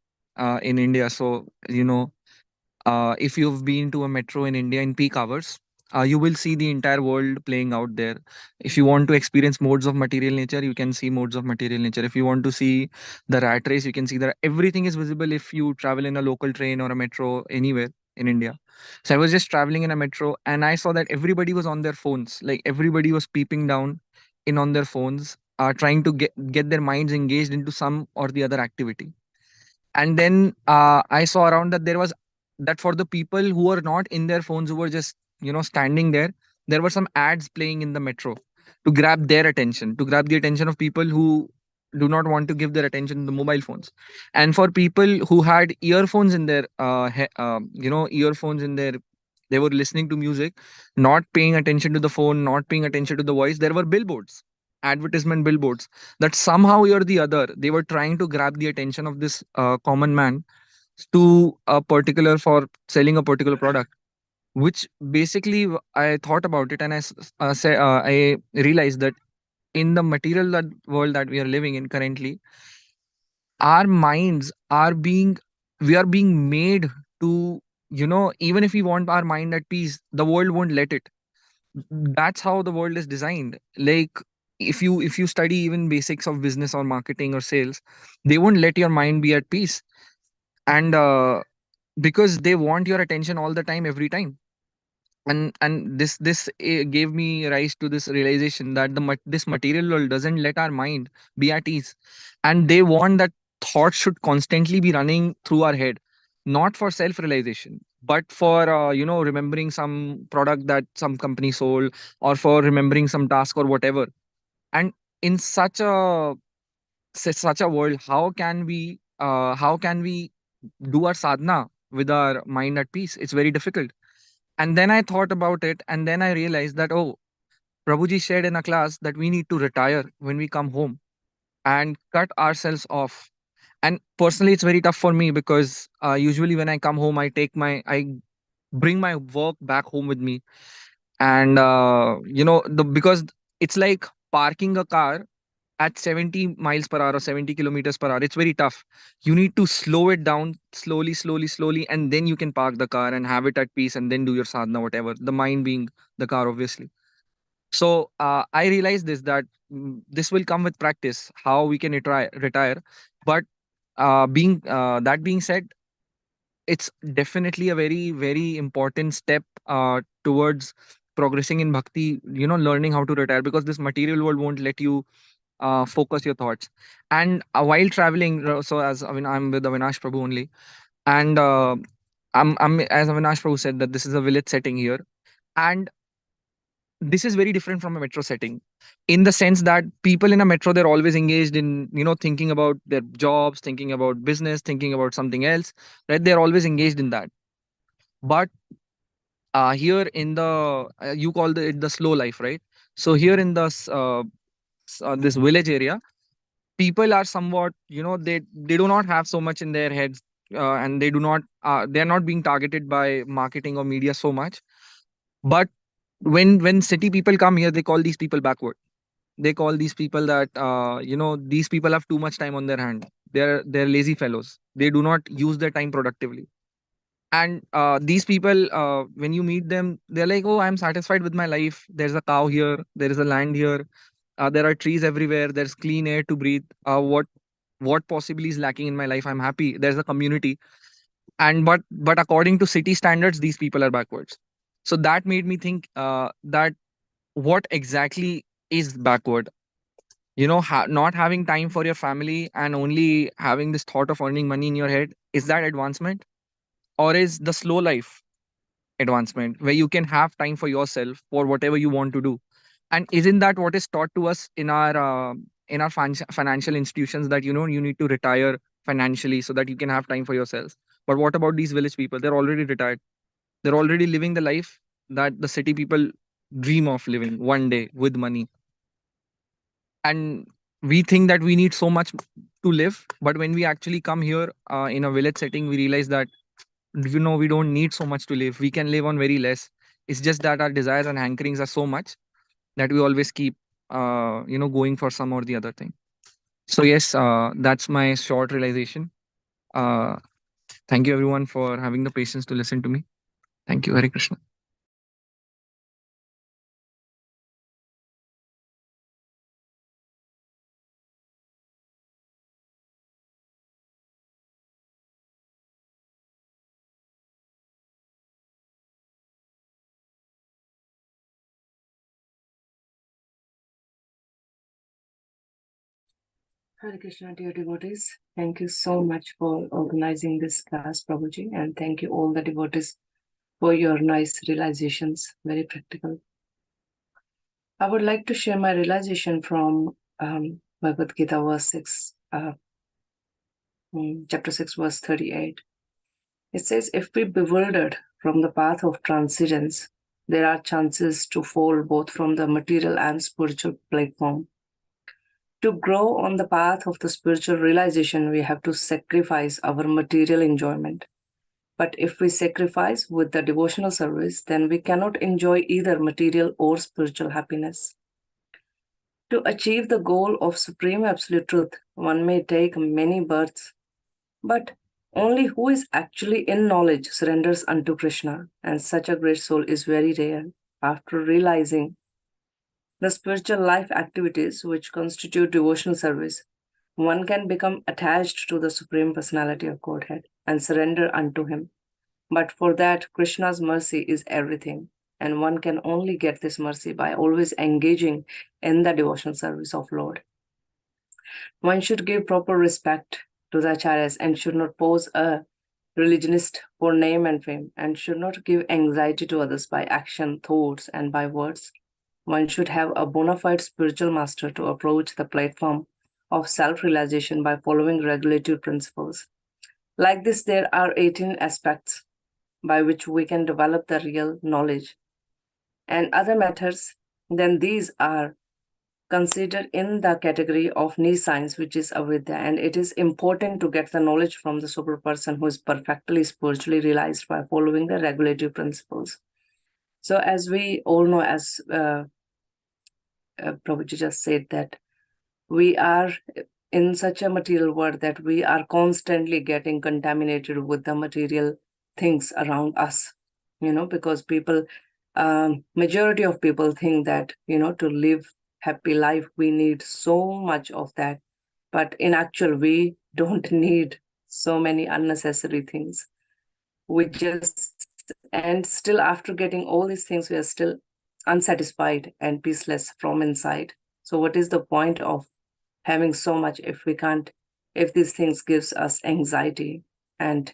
in India. So if you've been to a metro in India in peak hours, you will see the entire world playing out there. If you want to experience modes of material nature, you can see modes of material nature. If you want to see the rat race, you can see that everything is visible if you travel in a local train or a metro anywhere in India. So I was just traveling in a metro and I saw that everybody was on their phones. Like everybody was peeping down in on their phones, trying to get their minds engaged into some or the other activity. And then I saw around that there was that for the people who were not in their phones, who were just standing there were some ads playing in the metro to grab their attention, to grab the attention of people who do not want to give their attention to the mobile phones. And for people who had earphones in their earphones in their, they were listening to music, not paying attention to the phone, not paying attention to the voice, there were billboards, advertisement billboards, that somehow or the other they were trying to grab the attention of this common man to a particular, for selling a particular product. Which basically I thought about it and I realized that in the material world that we are living in currently, our minds are being, we are being made to, even if we want our mind at peace, the world won't let it. That's how the world is designed. Like if you study even basics of business or marketing or sales, they won't let your mind be at peace. And because they want your attention all the time, every time. And this gave me rise to this realization that this material world doesn't let our mind be at ease, and they want that thoughts should constantly be running through our head, not for self realization, but for remembering some product that some company sold, or for remembering some task or whatever. And in such a world, how can we do our sadhana with our mind at peace? It's very difficult. And then I thought about it, and then I realized that, oh, Prabhuji said in a class that we need to retire when we come home and cut ourselves off. And personally, it's very tough for me because usually when I come home, I bring my work back home with me. And because it's like parking a car at 70 miles per hour or 70 kilometers per hour. It's very tough. You need to slow it down slowly, slowly, slowly, and then you can park the car and have it at peace and then do your sadhana, whatever. The mind being the car, obviously. So I realized this, that this will come with practice, how we can retire. But being that being said, it's definitely a very, very important step towards progressing in bhakti, learning how to retire, because this material world won't let you focus your thoughts. And while traveling, so as I mean, I'm with Avinash Prabhu only, and I'm as Avinash Prabhu said that this is a village setting here, and this is very different from a metro setting, in the sense that people in a metro, they're always engaged in, thinking about their jobs, thinking about business, thinking about something else, right? They're always engaged in that. But here in the you call it the slow life, right? So here in this village area, people are somewhat, they do not have so much in their heads, and they're not being targeted by marketing or media so much. But when city people come here, they call these people backward. They call these people that, these people have too much time on their hand. They're lazy fellows. They do not use their time productively. And these people, when you meet them, they're like, oh, I'm satisfied with my life. There's a cow here, there is a land here, there are trees everywhere, there's clean air to breathe. What possibly is lacking in my life? I'm happy, there's a community. And but according to city standards, these people are backwards. So that made me think, that what exactly is backward? Not having time for your family and only having this thought of earning money in your head, is that advancement? Or is the slow life advancement, where you can have time for yourself for whatever you want to do? And isn't that what is taught to us in our financial institutions, that you need to retire financially so that you can have time for yourself? But what about these village people? They're already retired. They're already living the life that the city people dream of living one day with money. And we think that we need so much to live, but when we actually come here, in a village setting, we realize that, we don't need so much to live. We can live on very less. It's just that our desires and hankerings are so much that we always keep, going for some or the other thing. So yes, that's my short realization. uh, Thank you everyone for having the patience to listen to me. Thank you. Hare Krishna.
Hare Krishna, dear devotees. Thank you so much for organizing this class, Prabhuji, and thank you all the devotees for your nice realizations, very practical. I would like to share my realization from Bhagavad Gita, verse 6, chapter 6, verse 38. It says, if we bewildered from the path of transcendence, there are chances to fall both from the material and spiritual platform. To grow on the path of the spiritual realization, we have to sacrifice our material enjoyment. But if we sacrifice with the devotional service, then we cannot enjoy either material or spiritual happiness. To achieve the goal of supreme absolute truth, one may take many births, but only who is actually in knowledge surrenders unto Krishna, and such a great soul is very rare. After realizing the spiritual life activities which constitute devotional service, one can become attached to the Supreme Personality of Godhead and surrender unto Him. But for that, Krishna's mercy is everything, and one can only get this mercy by always engaging in the devotional service of Lord. One should give proper respect to the acharyas and should not pose a religionist for name and fame, and should not give anxiety to others by action, thoughts, and by words. One should have a bona fide spiritual master to approach the platform of self-realization by following regulative principles. Like this, there are 18 aspects by which we can develop the real knowledge. And other methods than these are considered in the category of niche science, which is avidya. And it is important to get the knowledge from the super person who is perfectly spiritually realized by following the regulative principles. So as we all know, as Prabhuji just said, that we are in such a material world that we are constantly getting contaminated with the material things around us, because people, majority of people think that, to live happy life, we need so much of that. But in actual, we don't need so many unnecessary things. And still after getting all these things, we are still unsatisfied and peaceless from inside. So what is the point of having so much if these things gives us anxiety and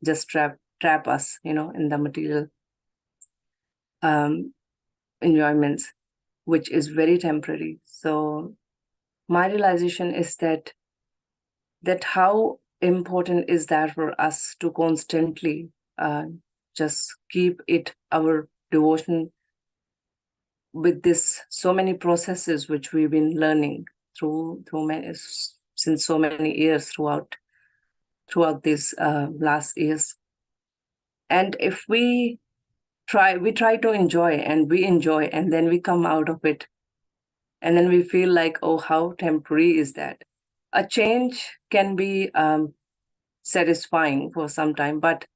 just trap us, in the material enjoyments, which is very temporary. So my realization is that how important is that for us to constantly just keep it our devotion with this so many processes which we've been learning through many, since so many years throughout these last years. And if we try to enjoy, and we enjoy, and then we come out of it, and then we feel like, oh, how temporary is that? A change can be satisfying for some time, but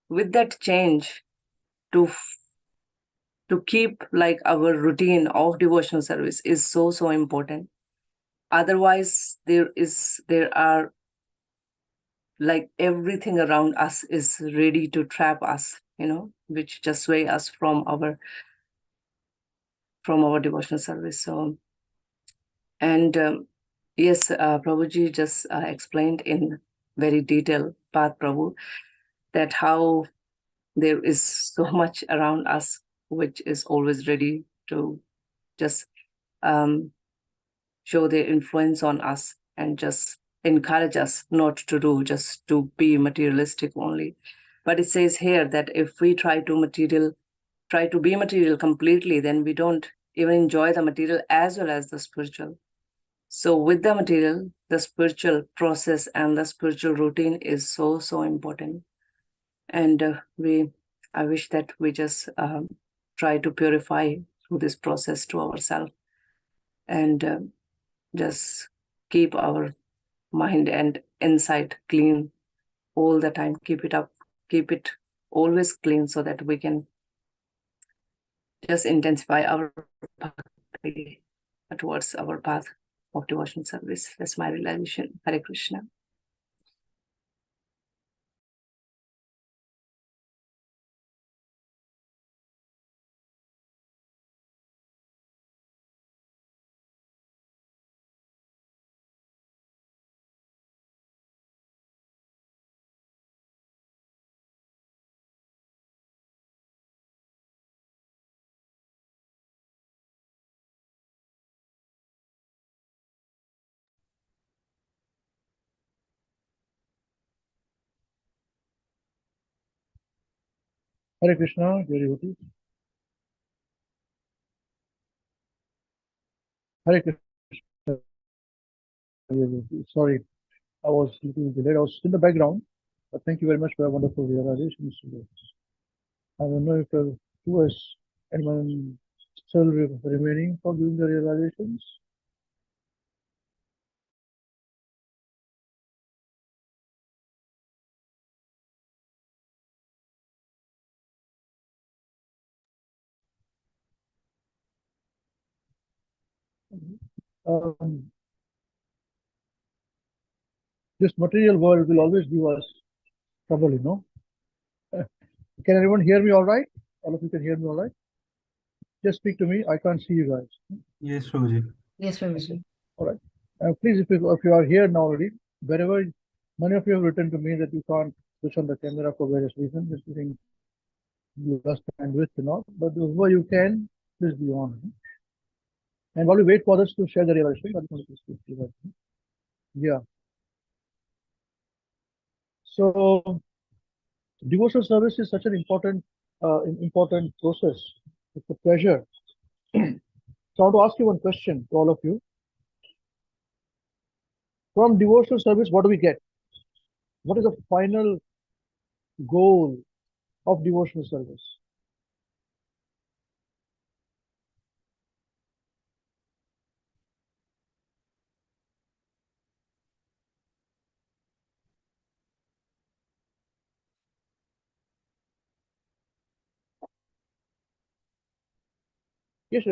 with that change, to keep like our routine of devotional service is so important. Otherwise, there are like everything around us is ready to trap us, which just sway us from our devotional service. So, and yes, Prabhuji just explained in very detailed path, Prabhu, that how there is so much around us which is always ready to just show their influence on us and just encourage us not to do, just to be materialistic only. But it says here that if we try to be material completely, then we don't even enjoy the material as well as the spiritual. So with the material, the spiritual process and the spiritual routine is so important. And I wish that we just try to purify through this process to ourselves, and just keep our mind and inside clean all the time. Keep it always clean, so that we can just intensify our bhakti towards our path of devotion service. That's my realization. Hare Krishna.
Hare Krishna, dear devotees. Hare Krishna, dear devotees. Sorry, I was a little delayed. I was in the background, but thank you very much for your wonderful realizations today. I don't know if who has anyone still remaining for doing the realizations. This material world will always give us trouble, Can everyone hear me all right? All of you can hear me all right? Just speak to me. I can't see you guys.
Yes, Prabhuji.
Yes, Prabhuji.
All right. Please, if you are here now already, wherever many of you have written to me that you can't switch on the camera for various reasons, just think you lost bandwidth and all, but whoever you can, please be on. And while we wait for us to share the realization, I just want to speak to that. Yeah. So devotional service is such an important process. It's a pleasure. So I want to ask you one question to all of you. From devotional service, what do we get? What is the final goal of devotional service? Yes,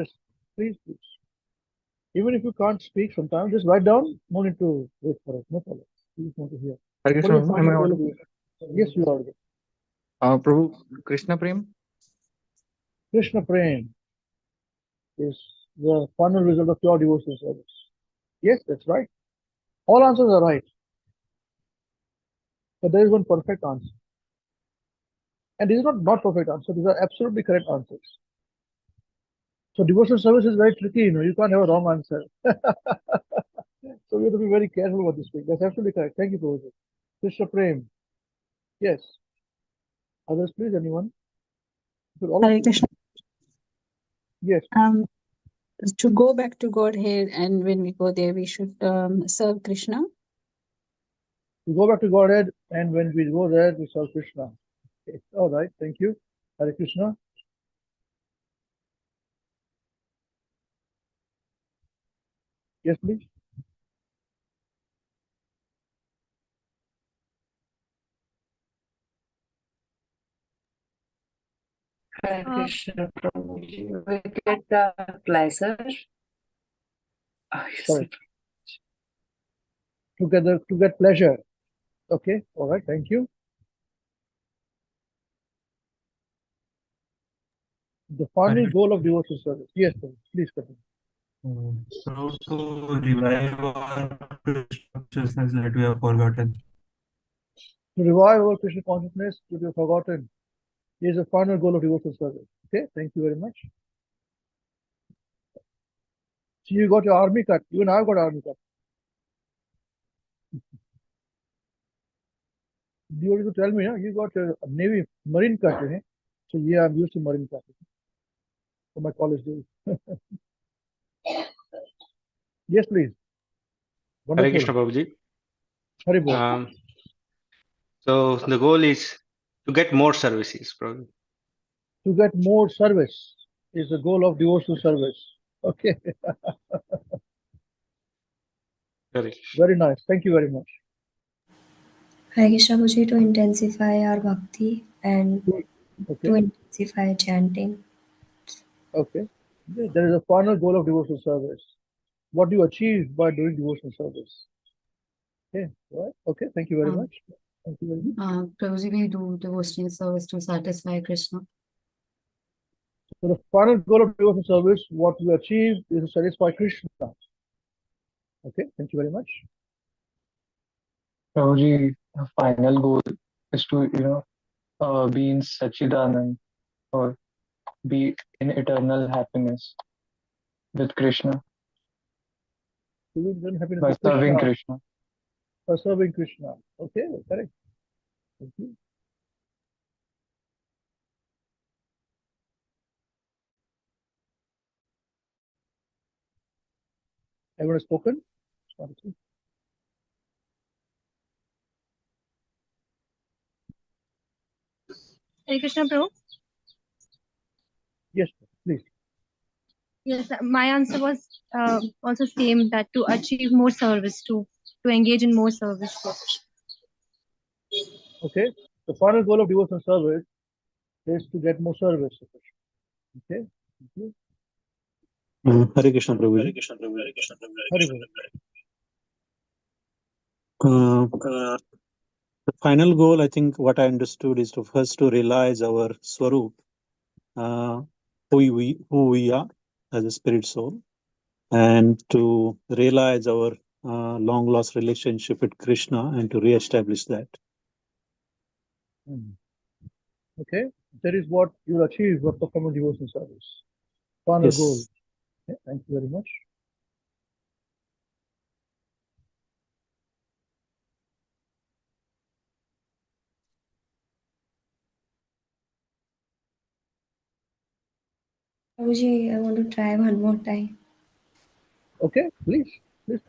please. Even if you can't speak sometimes, just write down. No need to wait for it. No problem. You just want to hear.
Hare
What
Krishna,
is the
am I
final goal
audible?
of it? Yes, you are.
Prabhu, Krishna Prem?
Krishna Prem is the final result of pure devotional service. Yes, that's right. All answers are right. But there is one perfect answer. And these are not perfect answers, these are absolutely correct answers. So devotional service is very tricky, you can't have a wrong answer. So we have to be very careful about this thing. That's absolutely correct. Thank you, Prabhuji. Krishna Prem. Yes. Others, please, anyone?
Hare Krishna.
Yes.
To go back to Godhead, and when we go there, we should serve Krishna.
We go back to Godhead, and when we go there, we serve Krishna. Okay. All right. Thank you. Hare Krishna. Yes, please.
Hare Krishna, Prabhuji. We get pleasure.
Sorry. To get pleasure. Okay. All right. Thank you. The final goal of devotional service. Yes, please continue.
So to revive our consciousness that we have forgotten.
To revive our Krishna consciousness that we have forgotten is the final goal of devotional service. Okay. Thank you very much. So you got your army cut. Even I've got army cut. You wanted to tell me, you got a Navy Marine cut, So yeah, I'm used to Marine cut for my college days. Yes, please.
Hare
Wonderful.
Krishna Prabhuji.
Hare Bol.
So the goal is to get more services, Prabhuji.
To get more service is the goal of devotional service. Okay. Very nice. Thank you very much.
Hare Krishna Prabhuji, to intensify our bhakti and to intensify chanting.
Okay. There is a final goal of devotional service. What do you achieve by doing devotional service? Okay. Right. Okay. Thank you very much. Thank you very much.
Prabhuji, we do devotional service to satisfy Krishna.
So the final goal of devotional service, what we achieve is to satisfy Krishna. Okay. Thank you very much.
Prabhuji, the final goal is to, be in Sachidanand or be in eternal happiness with Krishna. By serving Krishna.
By serving Krishna. Okay, correct. Thank you. Everyone has spoken?
Hare Krishna Prabhu.
Yes, please.
Yes, my answer was also same, that to achieve more service, to engage in more service.
Okay, the final goal of devotional service is to get more service. Okay, thank you.
Hare Krishna Prabhu.
Hare Krishna
The final goal, I think, what I understood is to first to realize our Swarup, who we are as a spirit soul, and to realize our long lost relationship with Krishna and to re-establish that.
Okay, that is what you achieve by performing devotional service. Final goal. Okay, thank you very much.
Prabhuji, I want to try one more time.
Okay, please. Please.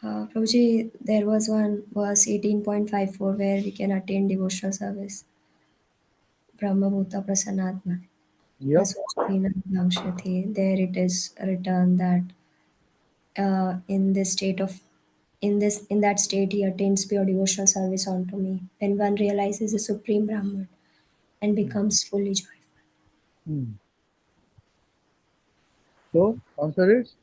Prabhuji, there was one verse 18.54 where we can attain devotional service. Brahma Bhuta Prasannatma.
Yes.
There it is written that in that state he attains pure devotional service unto me. When one realizes the Supreme Brahman and becomes fully joyful.
So, answer is?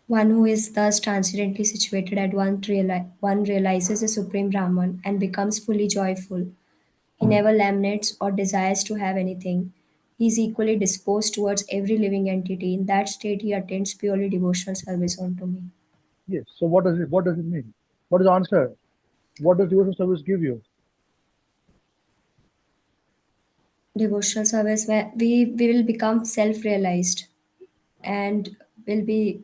One who is thus transcendently situated at one realizes the Supreme Brahman and becomes fully joyful. He never laments or desires to have anything. He is equally disposed towards every living entity. In that state, he attains purely devotional service unto me.
Yes. So what does it mean? What is the answer? What does devotional service give you?
Devotional service where we will become self-realized and will be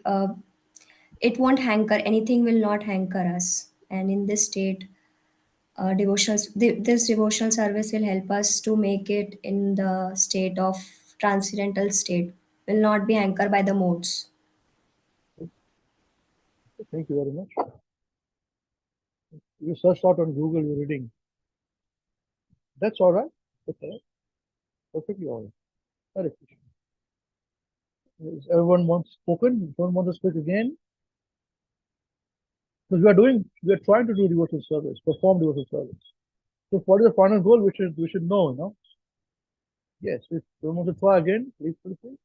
it won't hanker, anything will not hanker us. And in this state, this devotional service will help us to make it in the state of transcendental state, will not be anchored by the modes.
Thank you very much. You searched out on Google, you're reading. That's all right. Okay. Perfectly all right. Hare Krishna. Is everyone wants spoken? Don't want to speak again? Because we are trying to do devotional service, perform devotional service. So what is the final goal? We should know, you know. Yes, if you want to try again, please feel free.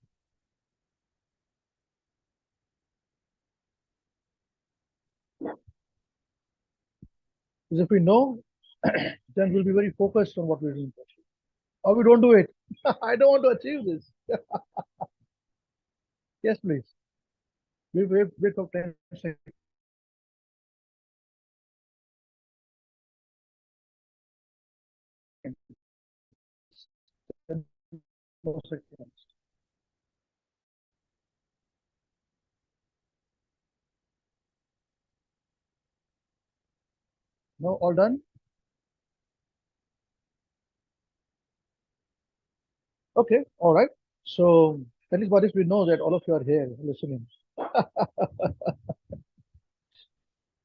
Because if we know, then we'll be very focused on what we're doing. Or we don't do it. I don't want to achieve this. Yes, please. Wait for 10 seconds. More seconds. No, all done? Okay, all right. So at least by this we know that all of you are here listening.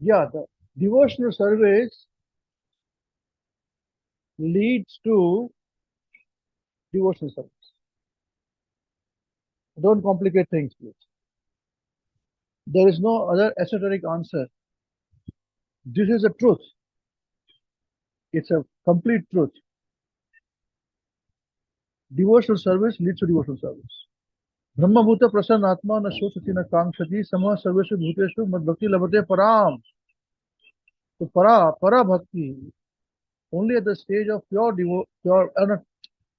Yeah, the devotional service leads to devotional service. Don't complicate things, please. There is no other esoteric answer. This is the truth. It's a complete truth. Devotional service leads to devotional service. Brahma Bhuta Prasanna Atma na Shosati na Kankshati Sama Sarveshu Bhuteshu Mad Bhakti Labhate Param. So para bhakti, only at the stage of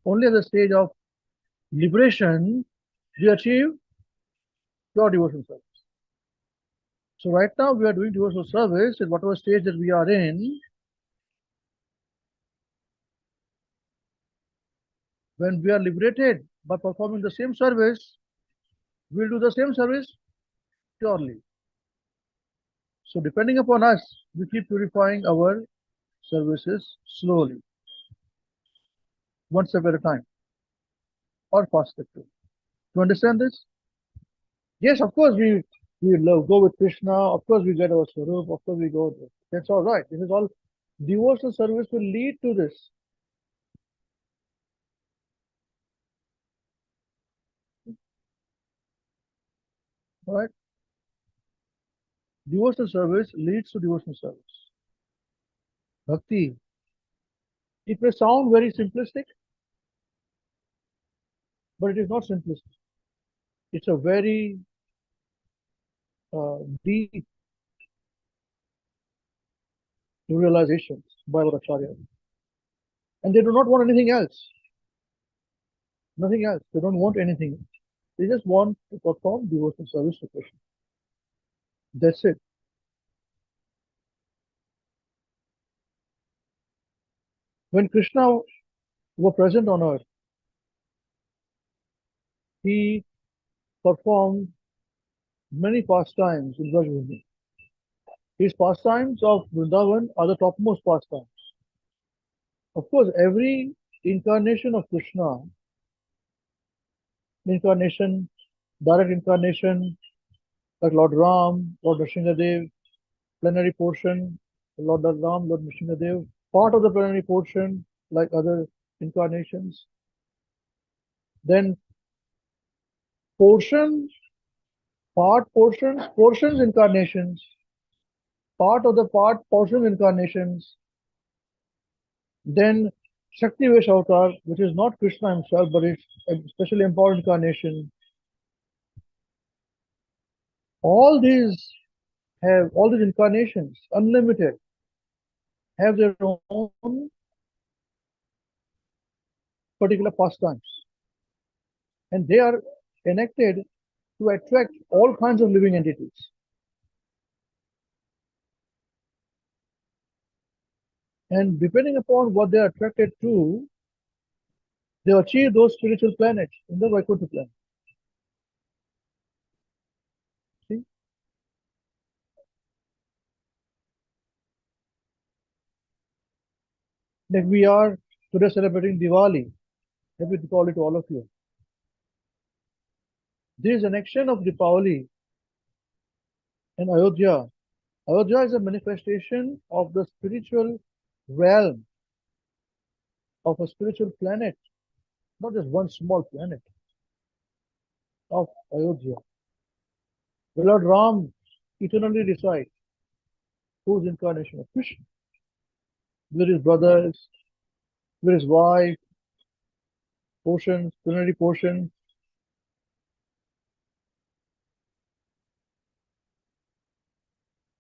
only at the stage of liberation, we achieve pure devotional service. So right now we are doing devotional service at whatever stage that we are in. When we are liberated by performing the same service, we'll do the same service purely. So depending upon us, we keep purifying our services slowly, one step at a time, or fast step too. To understand this? Yes, of course we go with Krishna. Of course we get our Swarup. Of course we go there. That's all right. This is all devotional service will lead to this. All right. Devotional service leads to devotional service. Bhakti. It may sound very simplistic, but it is not simplistic. It's a very deep realizations by our acharyas. And they do not want anything else. Nothing else. They don't want anything else. They just want to perform devotional service to Krishna. That's it. When Krishna was present on earth, he performed many pastimes in Brajbhumi. His pastimes of Vrindavan are the topmost pastimes. Of course, every incarnation of Krishna, direct incarnation, like Lord Ram, Lord Nrsimhadev, plenary portion, Lord Ram, Lord Nrsimhadev, part of the plenary portion, like other incarnations. Then portions incarnations, part of the portions incarnations. Then Shakti Vesh Avatar, which is not Krishna himself, but it's a specially empowered incarnation. All these incarnations, unlimited, have their own particular pastimes. And they are enacted to attract all kinds of living entities. And depending upon what they are attracted to, they achieve those spiritual planets in the Vaikuntha planet. See? Like we are today celebrating Diwali. Happy Diwali to all of you. There is an action of Diwali in Ayodhya. Ayodhya is a manifestation of the spiritual realm of a spiritual planet, not just one small planet of Ayodhya. The Lord Ram eternally decides whose incarnation of Krishna, with his brothers, with his wife, portions, plenary portions.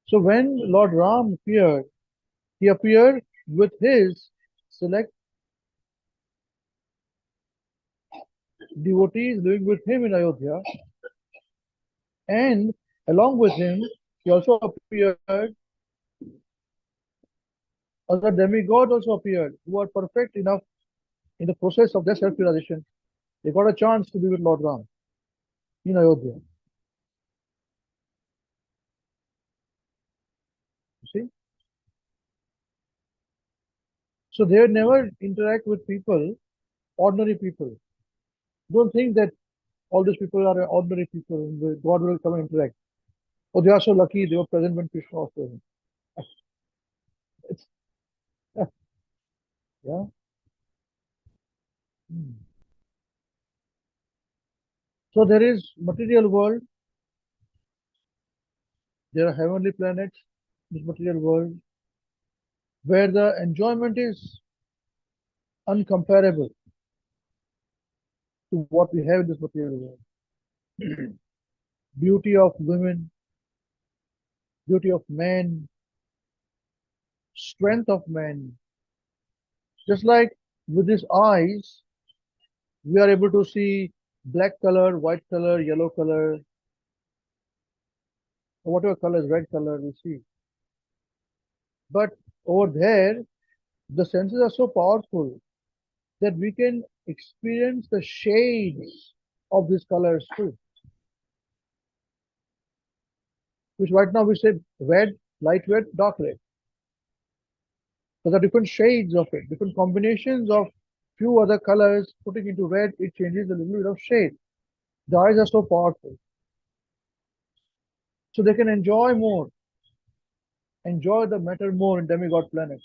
So when Lord Ram appeared, he appeared with his select devotees living with him in Ayodhya, and along with him, he also appeared, other demigods also appeared, who are perfect enough in the process of their self-realization. They got a chance to be with Lord Ram in Ayodhya. You see? So they never interact with people, ordinary people. Don't think that all these people are ordinary people and God will come and interact. Oh, they are so lucky they were present when Krishna was present. It's, yeah. So there is material world, there are heavenly planets, this material world, where the enjoyment is uncomparable to what we have in this material world. Beauty of women, beauty of men, strength of men. Just like with these eyes, we are able to see black color, white color, yellow color, or whatever color is red color we see. But over there, the senses are so powerful that we can experience the shades of these colors too. Which right now we say red, light red, dark red. So there are different shades of it, different combinations of few other colors putting into red, it changes a little bit of shade. The eyes are so powerful. So they can enjoy more, enjoy the matter more in demigod planets.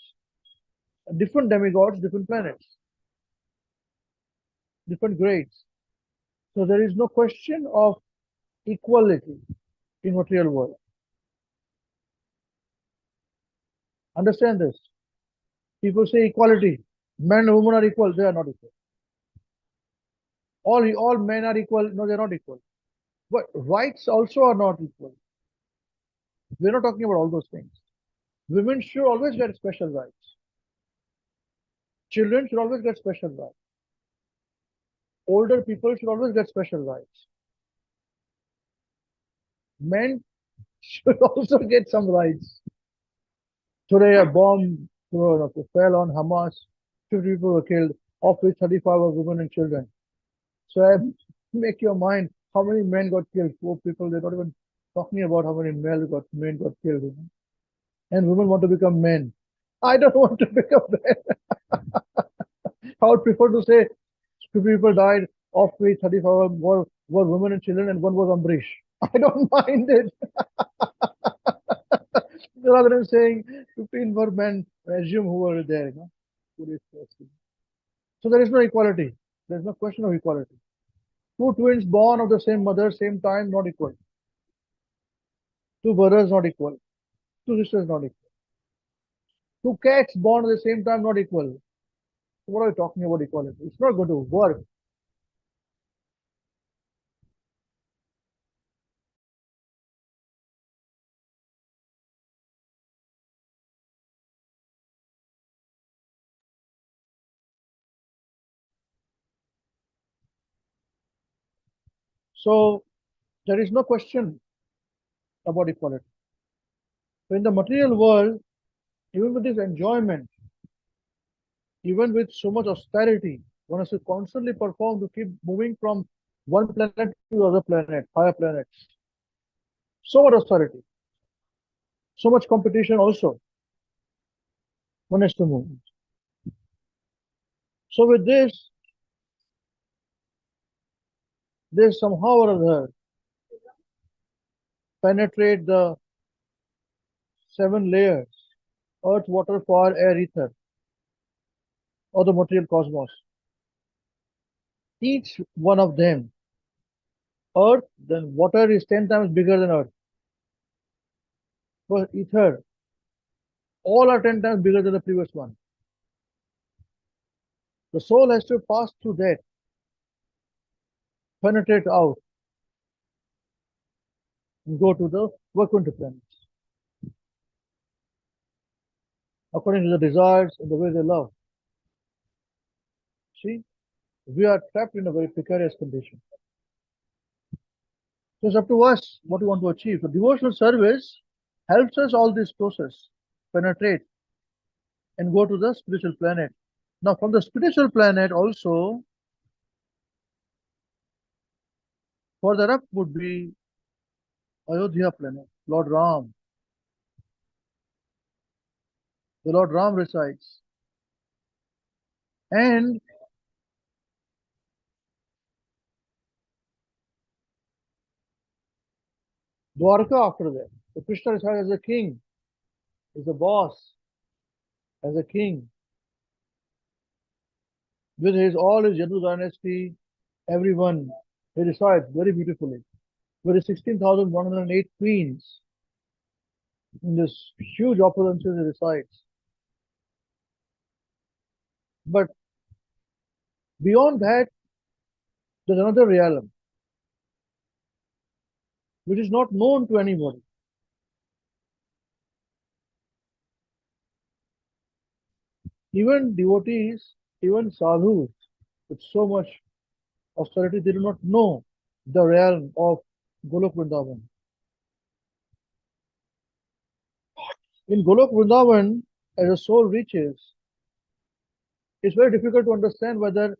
Different demigods, different planets, different grades. So there is no question of equality in material world. Understand this. People say equality. Men and women are equal. They are not equal. All men are equal. No, they're not equal. But rights also are not equal. We're not talking about all those things. Women should always get special rights. Children should always get special rights. Older people should always get special rights. Men should also get some rights. Today, a bomb fell on Hamas. 50 people were killed, of which 35 were women and children. So make your mind how many men got killed. Poor people, they're not even talking about how many men got killed. You know? And women want to become men. I don't want to become men. I would prefer to say 50 people died, of which 35 were women and children, and one was Ambrish. I don't mind it. Rather than saying 15 were men, assume who were there. You know? So there is no equality. There is no question of equality. Two twins born of the same mother, same time, not equal. Two brothers, not equal. Two sisters, not equal. Two cats born at the same time, not equal. So what are we talking about equality? It's not going to work. So there is no question about equality. So in the material world, even with this enjoyment, even with so much austerity, one has to constantly perform to keep moving from one planet to the other planet, higher planets. So much austerity, so much competition also. One has to move. So with this, they somehow or other penetrate the 7 layers: earth, water, fire, air, ether, or the material cosmos. Each one of them, earth, then water is 10 times bigger than earth. But ether, all are 10 times bigger than the previous one. The soul has to pass through that, penetrate out, and go to the WECAN planets, according to the desires and the way they love. See, we are trapped in a very precarious condition. So it's up to us what we want to achieve. So devotional service helps us all this process, penetrate, and go to the spiritual planet. Now, from the spiritual planet also, further up would be Ayodhya planet, Lord Ram. The Lord Ram resides. And Dwarka after that. So Krishna resides as a king, as a boss, as a king. With all his Yadu dynasty, everyone, he resides very beautifully. With his 16,108 queens, in this huge opulences he resides. But beyond that, there's another realm, which is not known to anybody. Even devotees, even sadhus, with so much austerity, they do not know the realm of Golok Vrindavan. In Golok Vrindavan, as a soul reaches, it's very difficult to understand whether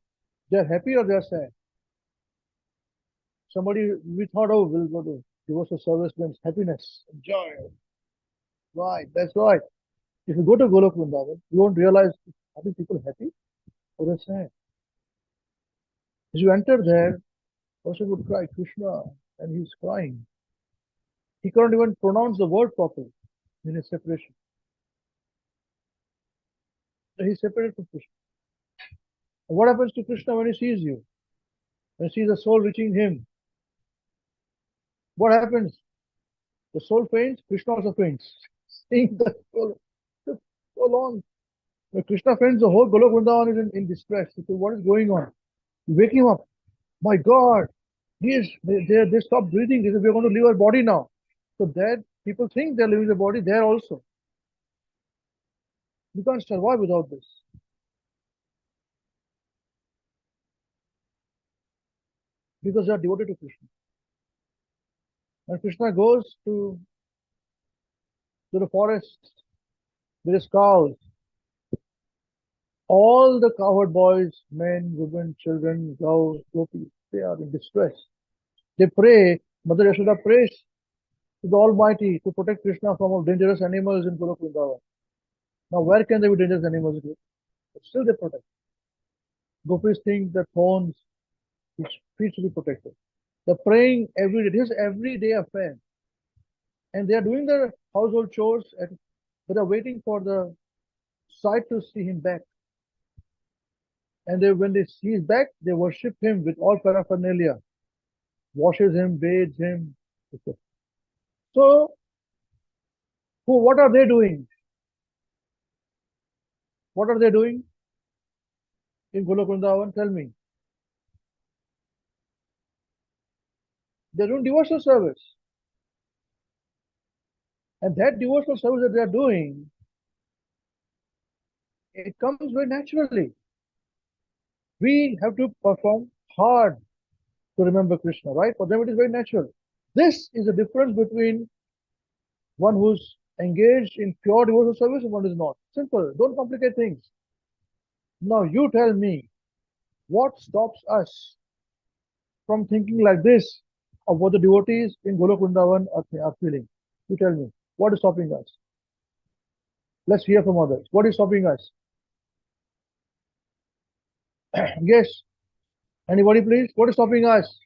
they're happy or they're sad. Somebody, we thought, oh, we'll go to devotional service means happiness, joy. Right, that's right. If you go to Golok Vrindavan, you won't realize, are these people happy or they're sad? As you enter there, person would cry, Krishna, and he's crying. He couldn't even pronounce the word properly in his separation. So he's separated from Krishna. And what happens to Krishna when he sees you? When he sees the soul reaching him? What happens? The soul faints, Krishna also faints. Seeing the soul so long. When Krishna faints, the whole Golok Vrindavan is in distress. He says, what is going on? You wake him up. My God, they stop breathing. They say, we're going to leave our body now. So there, people think they're leaving the body there also. You can't survive without this. Because they are devoted to Krishna. When Krishna goes to the forest, there is cows. All the cowherd boys, men, women, children, cows, gopis, they are in distress. They pray, Mother Yashoda prays to the Almighty to protect Krishna from all dangerous animals in Golok Vrindavan. Now, where can there be dangerous animals? But still they protect. Gopis think that thorns, which feet should be protected. They're praying every day. This is everyday affair. And they are doing their household chores, but they're waiting for the sight to see him back. And when they see him back, they worship him with all paraphernalia. Washes him, bathes him. So, what are they doing? What are they doing in Golok Vrindavan? Tell me. They're doing devotional service. And that devotional service that they are doing, it comes very naturally. We have to perform hard to remember Krishna, right? For them, it is very natural. This is the difference between one who's engaged in pure devotional service and one who is not. Simple. Don't complicate things. Now you tell me, what stops us from thinking like this of what the devotees in Golok Vrindavan are feeling? You tell me, what is stopping us? Let's hear from others. What is stopping us? Yes. Anybody, please? What is stopping us?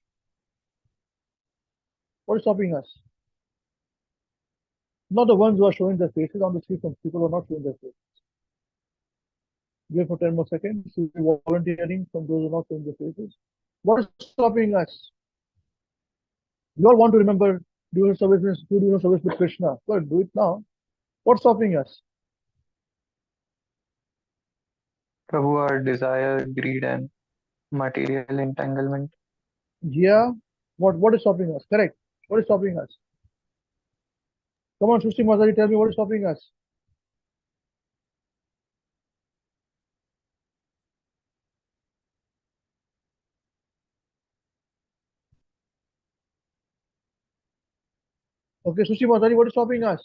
What is stopping us? Not the ones who are showing their faces on the street, some people who are not showing their faces. Wait for 10 more seconds. We'll be volunteering from those who are not showing their faces. What is stopping us? We all want to remember doing service with Krishna. Well, do it now. What's stopping us?
Prabhu, our desire, greed, and material entanglement.
Yeah. What is stopping us? Correct. What is stopping us? Come on, Shushti Mataji, tell me what is stopping us. Okay, Sushi Mataji, what is stopping us?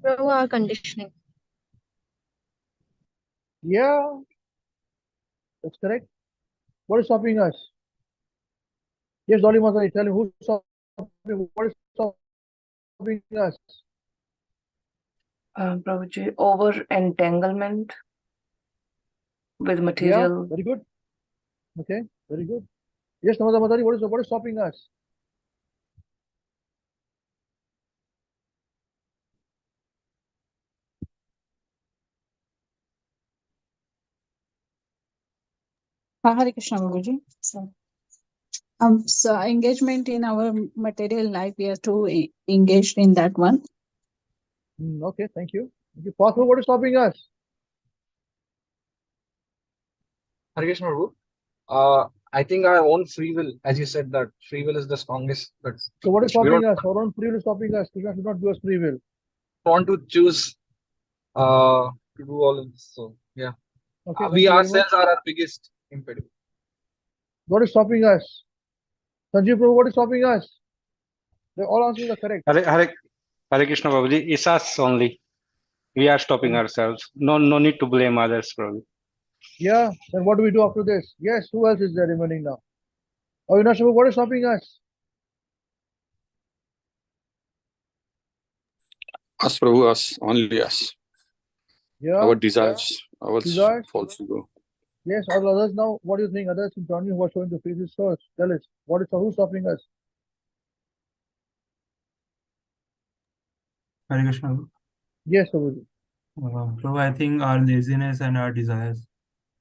Prabhu, our conditioning.
Yeah, that's correct. What is stopping us? Yes, Dolly Mataji, tell me who's stopping, what is stopping us?
Prabhuji, over entanglement with
Yeah,
material.
very good. Okay, very good. Yes, Namata Mataji, what is stopping us?
Hare Krishna, Guruji. So engagement in our material life, we are too engaged in that one.
Okay, thank you. Possible, what is stopping us?
Hare Krishna, Prabhu. I think our own free will, as you said, that free will is the strongest. But
So what is
we
stopping
don't
us? Our own free will is stopping us. Krishna should not give us free will.
want to choose to do all of this. So yeah,
Okay, thank
we
you very much.
ourselves are our biggest impediment.
What is stopping us? Sanjeev Prabhu, what is stopping us? All answers are correct.
Hare Krishna Babuji, it's us only. We are stopping ourselves. No need to blame others, Prabhu.
Yeah, then what do we do after this? Yes, who else is there remaining now? Avinash Prabhu, what is stopping us?
Us, Prabhu, us, only us.
Yeah.
Our desires, our
Desires?
false ego.
Yes, all others now, what do you think? Others in front of you who are showing the faces first. Tell us, who's stopping us?
Hare Krishna.
Yes, Prabhuji.
Prabhu, I think our laziness and our desires.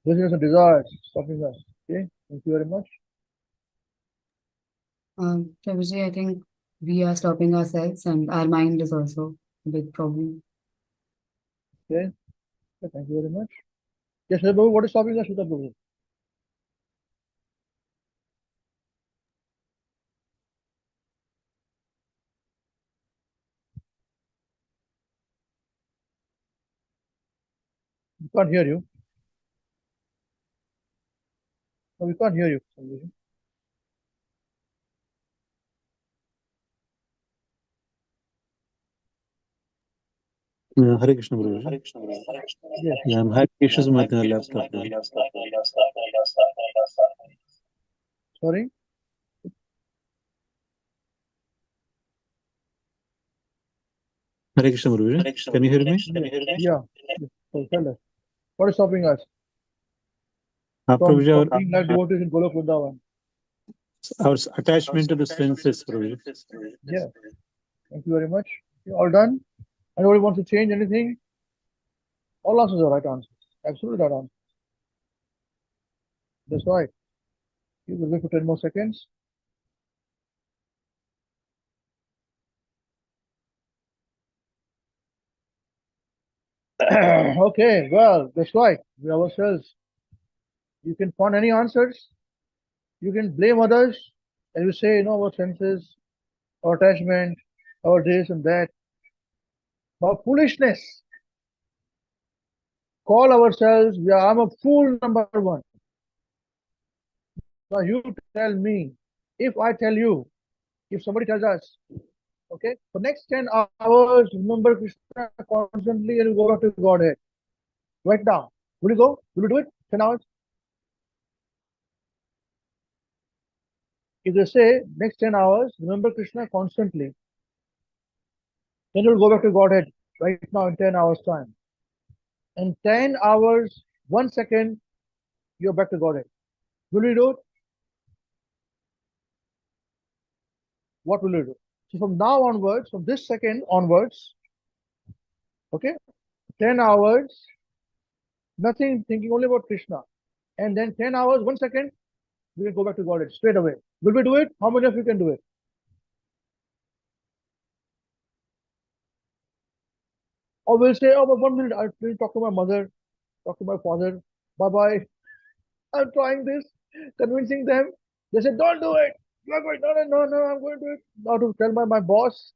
Laziness and desires stopping us. Okay, thank you very much.
Prabhuji, I think we are stopping ourselves, and our mind is also a big problem.
Okay, thank you very much. Yes, Prabhu, what is stopping us, Shudha Prabhu? We can't hear you. No, we can't hear you.
Hare Krishna, Guruji.
Yes.
Yeah, I'm Hare Krishna's my laptop.
Sorry?
Hare Krishna, Guruji. Can you hear me?
Yeah. So tell us, what is stopping us from
Prabhuji,
being like devotees in Golok Vrindavan?
our attachment to the senses, Prabhuji.
Yeah. Thank you very much. You all done? Anybody wants to change anything? All answers are right answers. Absolutely right answers. That's right. You will wait for 10 more seconds. Okay, well, that's right. We ourselves. You can find any answers. You can blame others. And you say, our senses, our attachment, our this and that. Our foolishness. Call ourselves, I'm a fool, number one. Now you tell me, if I tell you, if somebody tells us, okay, for next 10 hours, remember Krishna constantly and go back to Godhead. Right now. Will you go? Will you do it? 10 hours? If they say next 10 hours, remember Krishna constantly, then you'll go back to Godhead right now in 10 hours' time. In 10 hours, 1 second, you're back to Godhead. Will you do it? What will you do? So from now onwards, from this second onwards, okay, 10 hours, nothing, thinking only about Krishna. And then 10 hours, 1 second, we can go back to Godhead straight away. Will we do it? How many of you can do it? Or we'll say, oh, but 1 minute, I'll talk to my mother, talk to my father. Bye-bye. I'm trying this, convincing them. They said, don't do it. You're going, no, I'm going to do it. Now to tell my boss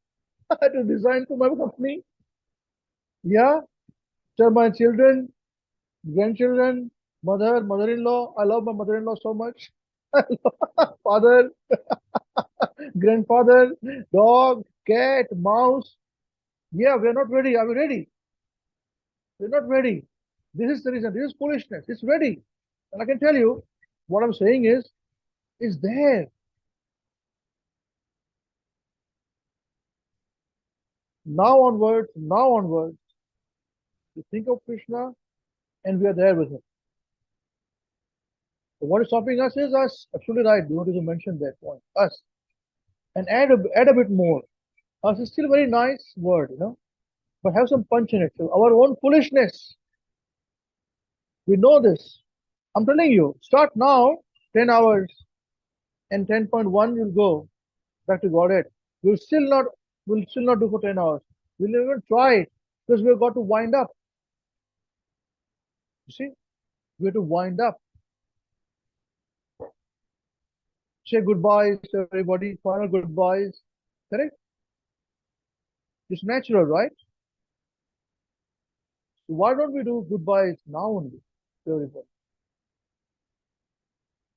to resign to my company. Yeah. Tell my children, grandchildren, mother-in-law. I love my mother-in-law so much. Father, grandfather, dog, cat, mouse. Yeah, we're not ready. Are we ready? We're not ready. This is the reason. This is foolishness. It's ready. And I can tell you, what I'm saying is there. Now onwards, you think of Krishna and we are there with him. So what is stopping us is us. Absolutely right. You wanted to mention that point. Us. And add a bit more. Us is still a very nice word, but have some punch in it. So our own foolishness. We know this. I'm telling you, start now, 10 hours, and 10.1 you'll go back to Godhead. We'll still not do for 10 hours. We'll even try it because we've got to wind up. You see, we have to wind up. Say goodbyes to everybody, final goodbyes. Correct? It's natural, right? So why don't we do goodbyes now only to everybody?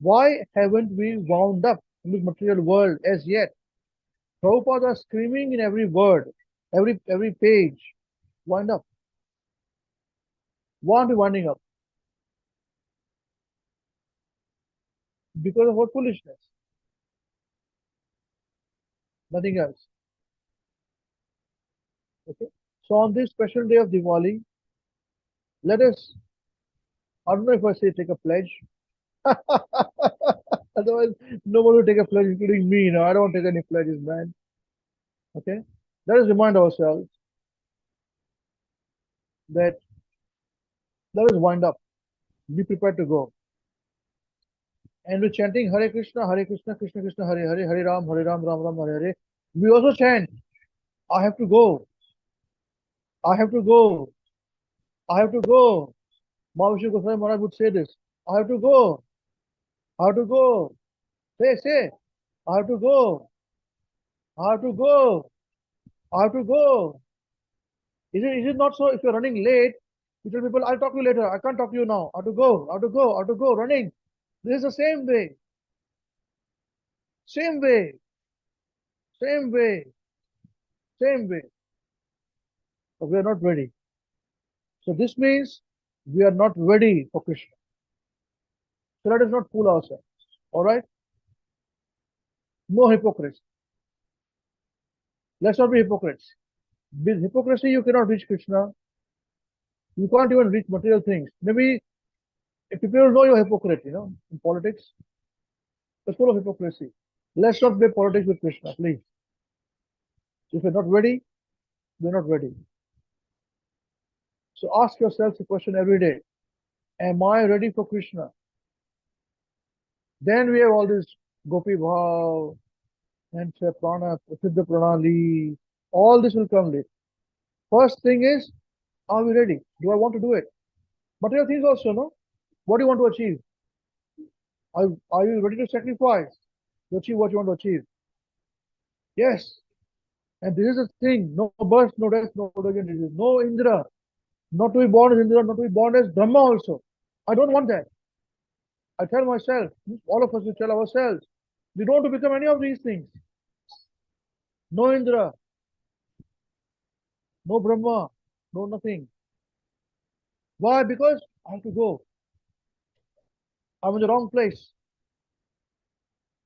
Why haven't we wound up in this material world as yet? Prabhupada are screaming in every word, every page. Wind up. Why aren't we winding up? Because of what foolishness. Nothing else. Okay. So on this special day of Diwali, let us, I don't know if I say take a pledge. Otherwise, nobody will take a pledge, including me. I don't take any pledges, man. Okay. Let us remind ourselves that let us wind up. Be prepared to go. And we're chanting Hare Krishna, Krishna Krishna, Hare Hare, Hare Ram, Ram Ram, Hare Hare. We also chant, I have to go. I have to go. I have to go. Mahavishnu Goswami Maharaj would say this. I have to go. I have to go. Say. I have to go. I have to go. I have to go. Is it not so? If you're running late, you tell people, I'll talk to you later. I can't talk to you now. I have to go. I have to go. I have to go. Running. This is the same way. Same way. Same way. Same way. But we are not ready. So this means we are not ready for Krishna. So let us not fool ourselves. Alright? No hypocrisy. Let's not be hypocrites. With hypocrisy, you cannot reach Krishna. You can't even reach material things. Maybe if people know you're a hypocrite, in politics, it's full of hypocrisy. Let's not play politics with Krishna, please. If you're not ready, we're not ready. So ask yourself the question every day. Am I ready for Krishna? Then we have all this Gopi Bhav and Prana, Siddha Pranali. All this will come later. First thing is, are we ready? Do I want to do it? Material things also, no? What do you want to achieve? Are you ready to sacrifice to achieve what you want to achieve? Yes. And this is the thing, no birth, no death, no disease, no Indra. Not to be born as Indra, not to be born as Brahma also. I don't want that. I tell myself, all of us will tell ourselves, we don't want to become any of these things. No Indra, no Brahma, no nothing. Why? Because I have to go. I'm in the wrong place.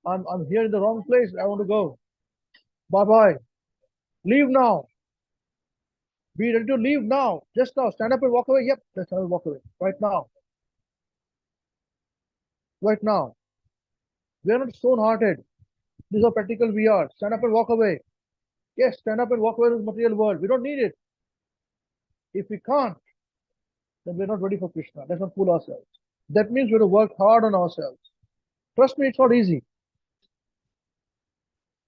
I'm here in the wrong place. I want to go. Bye bye. Leave now. Be ready to leave now. Just now. Stand up and walk away. Yep. Just stand up and walk away. Right now. Right now. We are not stone-hearted. This is how practical we are. Stand up and walk away. Yes, stand up and walk away from the material world. We don't need it. If we can't, then we're not ready for Krishna. Let's not fool ourselves. That means we have to work hard on ourselves. Trust me, it's not easy.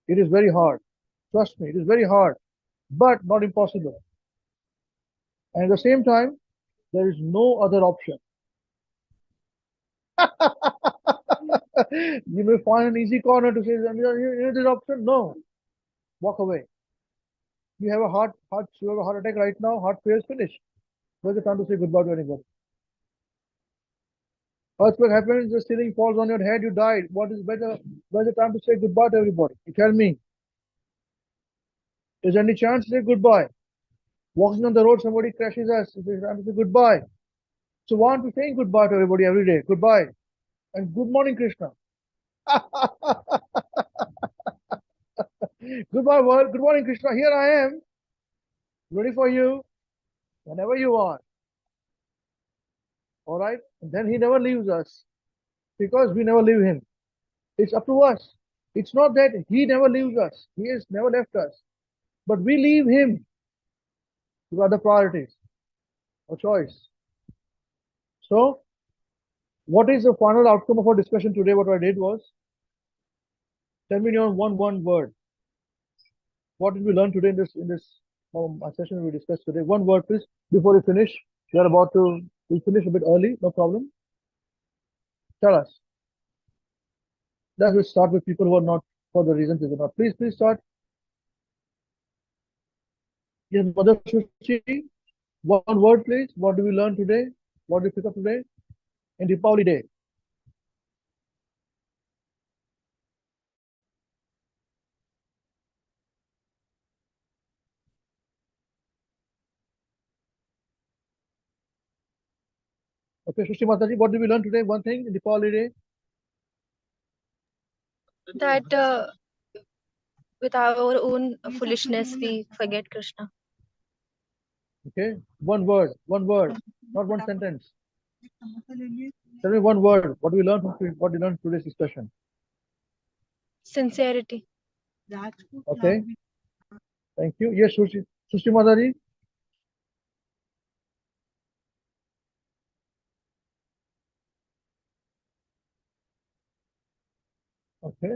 It is very hard. Trust me, it is very hard, but not impossible. And at the same time, there is no other option. You may find an easy corner to say, you know this option? No. Walk away. You have a heart attack right now, heart fails, finish. Where's the time to say goodbye to anybody? Earthquake happens, the ceiling falls on your head, you died. What is better? Where's the time to say goodbye to everybody? You tell me. Is there any chance to say goodbye? Walking on the road, somebody crashes us. It's time to say goodbye. So why aren't we saying goodbye to everybody every day? Goodbye. And good morning, Krishna. Goodbye, world. Good morning, Krishna. Here I am. Ready for you whenever you are. All right? And then he never leaves us because we never leave him. It's up to us. It's not that he never leaves us. He has never left us. But we leave him to other priorities or choice. So, what is the final outcome of our discussion today? What I did was, tell me on one word. What did we learn today in this session we discussed today? One word, please, before we finish. We'll finish a bit early, no problem. Tell us. Let's start with people who are not for the reasons they are not. Please start. Yes, Mother Sushi, one word, please. What do we learn today? What did we pick up today? In Deepavali Day. Okay, Sushi Mataji, what did we learn today? One thing in Deepavali Day.
That with our own foolishness, we forget Krishna.
Okay, one word, not one sentence. Tell me one word. What do we learn from today's discussion?
Sincerity.
Okay. Thank you. Yes, Sushi Mataji. Okay.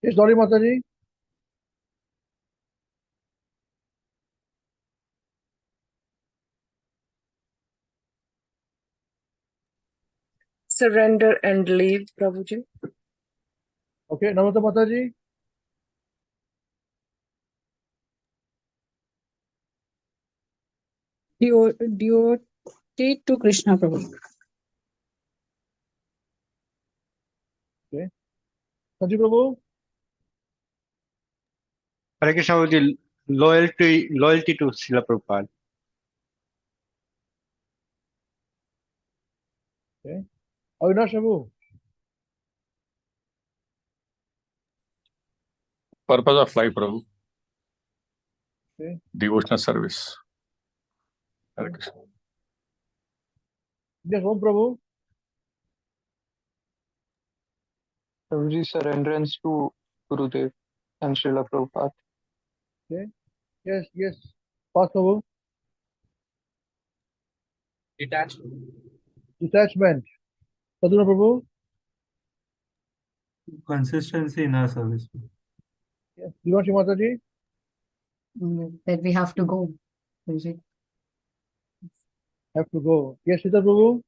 Yes, Dolly Mataji.
Surrender and leave, Prabhuji.
Okay, Namrata Mataji.
Devotee to Krishna Prabhu.
Okay. Sanjeev Prabhu.
Hare Krishna with the loyalty to Srila Prabhupada.
Okay. Avinash Prabhu.
Purpose of life, Prabhu.
Okay.
Devotional service. Hare Krishna.
Yes, Om Prabhu.
Prabhuji, surrenderance to Gurudev and Srila Prabhupada.
Okay. Yes. Pass Prabhu. Detachment. Sadhuna Prabhu.
Consistency in our service.
Yes. Divanshi Mataji.
That we have to go. Guruji.
Have to go. Yes, Sita Prabhu.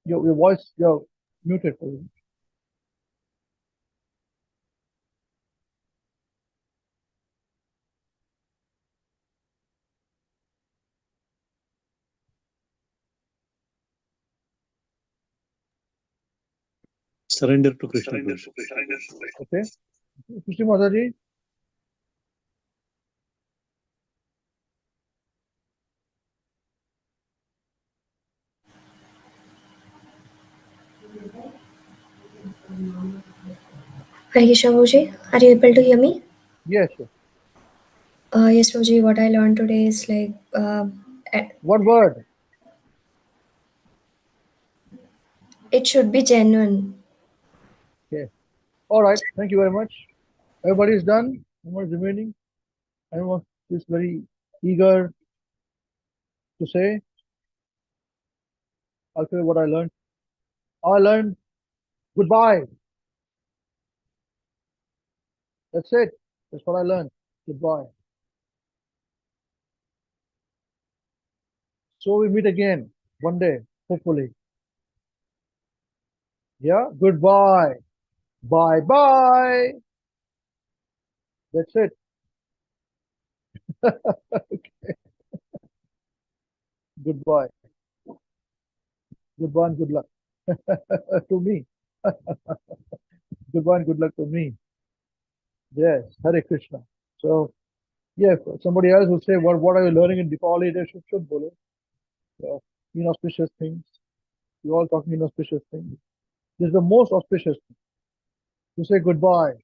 Your voice, you're muted. Prabhu.
Surrender to Krishna.
Okay. Krishna Mataji.
Hare Prabhuji, are you able to hear me?
Yes, sir.
Yes, Prabhuji, what I learned today is like,
One word.
it should be genuine.
Okay. All right. Thank you very much. Everybody is done. No more is remaining. Anyone is very eager to say? I'll tell you what I learned. I learned goodbye. That's it. That's what I learned. Goodbye. So we meet again one day, hopefully. Yeah. Goodbye. Bye bye. That's it. Okay. Goodbye. Goodbye and good luck to me. Goodbye and good luck to me. Yes. Hare Krishna. So, yeah, if somebody else will say, what are you learning in Dipali? They should bolo. So, inauspicious things. You all talking inauspicious things. This is the most auspicious thing. To say goodbye.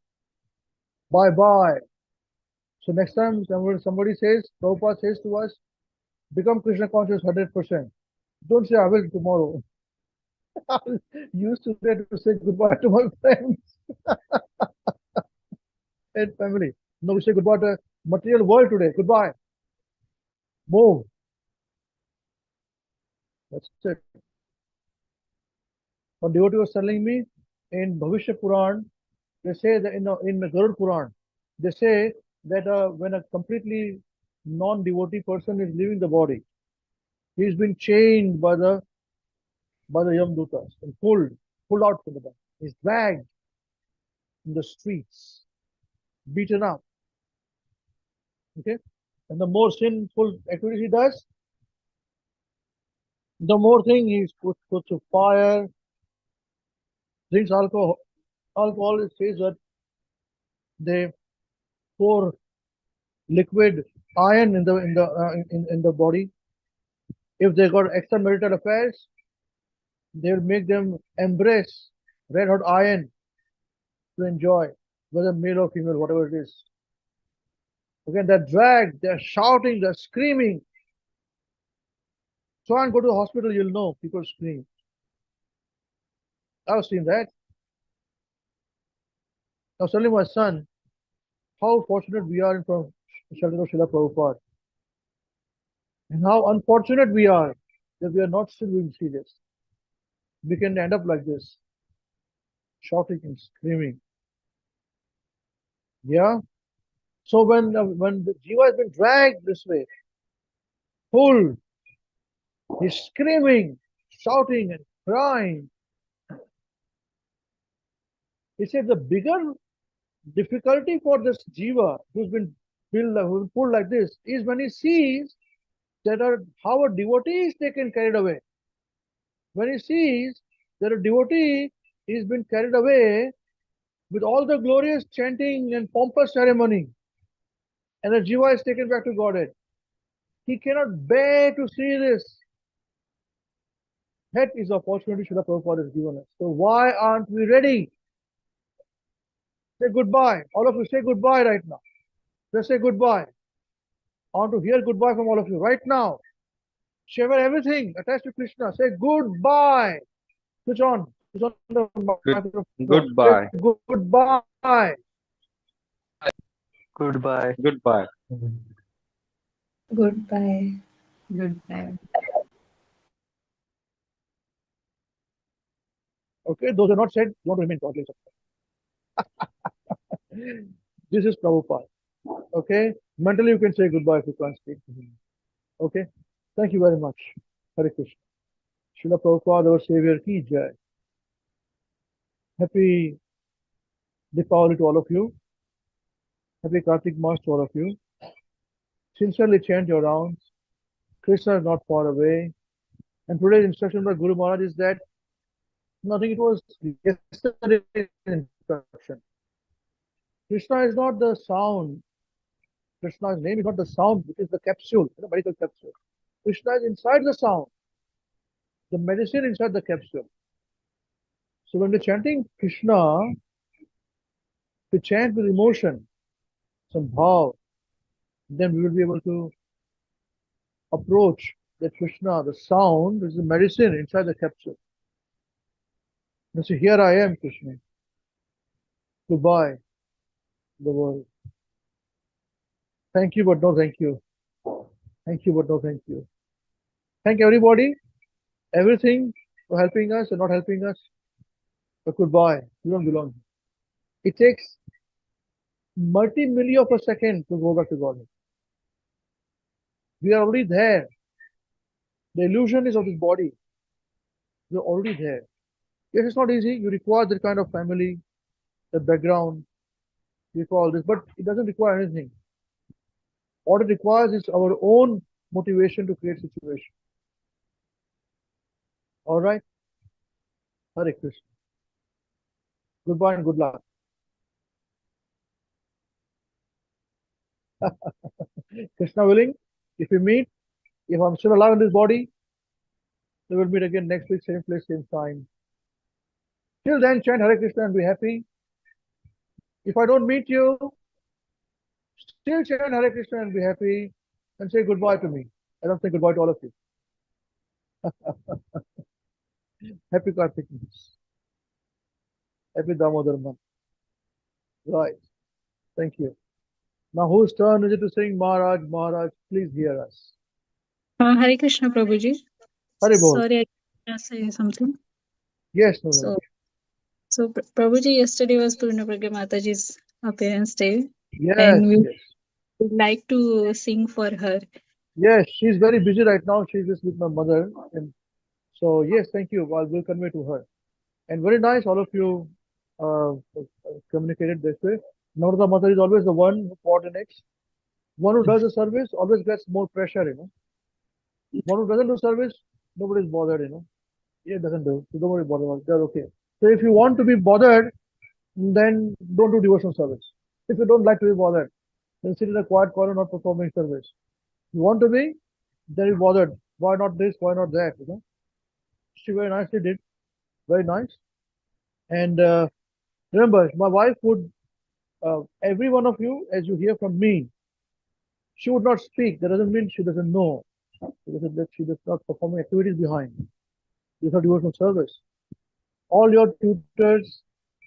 Bye bye. So next time somebody says, Prabhupada says to us, become Krishna conscious 100%. Don't say I will tomorrow. I used to say goodbye to my friends and family. No, we say goodbye to material world today. Goodbye. Move. That's it. One devotee was telling me in Bhavishya Puran, they say that in the Garud Puran, they say that when a completely non-devotee person is leaving the body, he's been chained by the Yamdutas and pulled out from the body. He's dragged in the streets, beaten up. Okay, and the more sinful activity he does, the more thing he's put to fire, drinks alcohol. Alcohol, it says that they pour liquid iron in the body. If they got extramarital affairs, they'll make them embrace red hot iron to enjoy, whether male or female, whatever it is. Again, they're dragged, they're shouting, they're screaming. Try and go to the hospital, you'll know people scream. I've seen that. I was telling my son how fortunate we are in front of shelter of Srila Prabhupada, and how unfortunate we are that we are not still doing serious. We can end up like this, shouting and screaming. Yeah. So when the jiva has been dragged this way, pulled, he's screaming, shouting, and crying. He said the bigger difficulty for this jiva who's been pulled like this is when he sees that how a devotee is taken carried away. When he sees that a devotee is been carried away with all the glorious chanting and pompous ceremony, and the jiva is taken back to Godhead, he cannot bear to see this. That is the opportunity Srila Prabhupada has given us. So why aren't we ready? Say goodbye. All of you say goodbye right now. Just say goodbye. I want to hear goodbye from all of you right now. Share everything attached to Krishna. Say goodbye. Switch on. Switch on the microphone.
Goodbye.
Say goodbye.
Goodbye.
Goodbye.
Goodbye.
Goodbye.
Okay, those are not said, don't remain godly. This is Prabhupada. Okay, mentally you can say goodbye if you can't speak. Okay, thank you very much. Hare Krishna. Srila Prabhupada, our Savior ki jai. Happy Deepavali to all of you. Happy Kartik Mas to all of you. Sincerely chant your rounds. Krishna is not far away. And today's instruction by Guru Maharaj is that nothing, it was yesterday's instruction. Krishna is not the sound. Krishna's name is not the sound, which is the capsule, the medical capsule. Krishna is inside the sound, the medicine inside the capsule. So when we're chanting Krishna, we chant with emotion, some bhav, then we will be able to approach that Krishna, the sound, is the medicine inside the capsule. And so here I am, Krishna. Goodbye, the world. Thank you, but no thank you. Thank you, but no thank you. Thank everybody, everything for helping us and not helping us. But goodbye. You don't belong. It takes multi-milli of a second to go back to God. We are already there. The illusion is of this body. You're already there. Yes, it's not easy. You require that kind of family, the background, you require all this, but it doesn't require anything. All it requires is our own motivation to create situation. All right? Hare Krishna. Goodbye and good luck. Krishna willing, if we meet, if I'm still alive in this body, we will meet again next week, same place, same time. Till then, chant Hare Krishna and be happy. If I don't meet you, still chant Hare Krishna and be happy and say goodbye to me. I don't say goodbye to all of you. Happy Kartik. Happy Damodar month. Right. Thank you. Now, whose turn is it to sing Maharaj, Maharaj? Please hear us.
Hare Krishna, Prabhuji.
Hare Bol.
Sorry, I can't say something.
Yes, no.
So Prabhuji, yesterday was Purna Pragya Mataji's appearance day.
Yes,
and we
yes.
would like to sing for her.
Yes, she's very busy right now. She's just with my mother. And so, yes, thank you. We'll convey to her. And very nice, all of you communicated this way. Narada Mother is always the one who coordinates. One who does the service always gets more pressure, One who doesn't do service, nobody's bothered, It doesn't do. So don't worry about it. They're okay. So if you want to be bothered, then don't do devotional service. If you don't like to be bothered, then sit in a quiet corner not performing service. You want to be, then be bothered. Why not this? Why not that? She very nicely did. Very nice. And remember, my wife would, every one of you, as you hear from me, she would not speak. That doesn't mean she doesn't know. That she does not performing activities behind. This is not devotional service. All your tutors,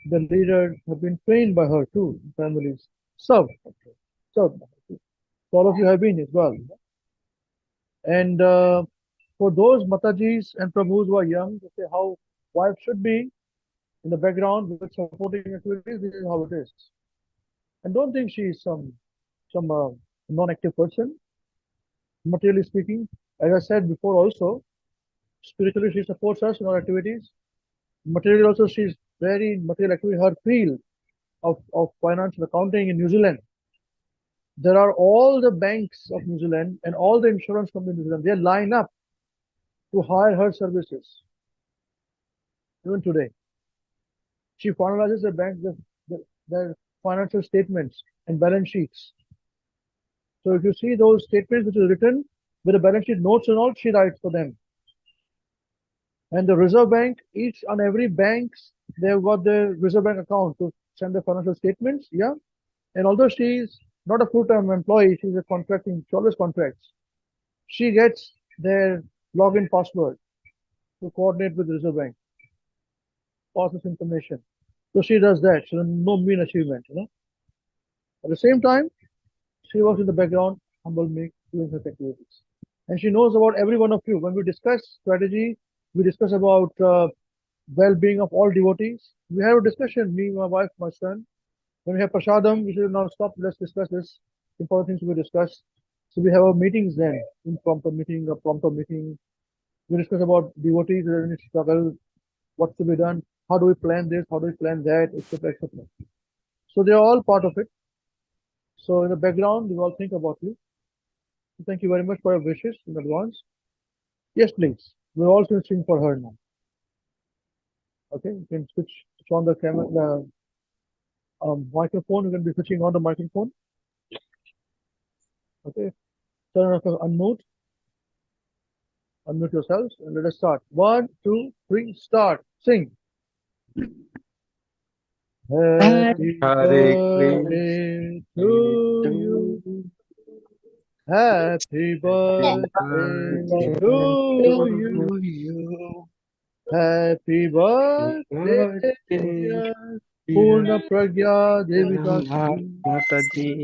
the leaders have been trained by her too, families. Served. Served. So all of you have been as well. And for those Matajis and Prabhus who are young, to say how wife should be in the background with supporting activities, this is how it is. And don't think she is some non-active person. Materially speaking, as I said before also, spiritually she supports us in our activities. Materially also she is very material activity. Her field of financial accounting in New Zealand. There are all the banks of New Zealand and all the insurance companies in New Zealand. They line up to hire her services. Even today, she finalizes the bank their financial statements and balance sheets. So if you see those statements which is written with the balance sheet notes and all, she writes for them. And the Reserve Bank, each and every banks, they've got their Reserve Bank account to send the financial statements. Yeah. And although she is not a full-time employee, she's a contracting, she always contracts. She gets their login password to coordinate with the Reserve Bank. Pass this information. So she does that. So no mean achievement, At the same time, she works in the background, humble me, doing her activities. And she knows about every one of you. When we discuss strategy, we discuss about well-being of all devotees. We have a discussion, me, my wife, my son. When we have prasadam, we should now stop, let's discuss this. Important things to be discussed. So we have our meetings then, impromptu meeting, a promptu meeting. We discuss about devotees, any struggle, what to be done, how do we plan this, how do we plan that, etc., etc. So they are all part of it. So in the background, we all think about you. So thank you very much for your wishes in advance. Yes, please. We're also sing for her now. Okay, you can switch on the camera, Microphone, you can be switching on the microphone. Okay. Turn off unmute. Unmute yourselves and let us start. 1, 2, 3, start. Sing. Happy birthday to you. Happy birthday to you. Happy birthday, dear Purna Pragya Devika
Mataji.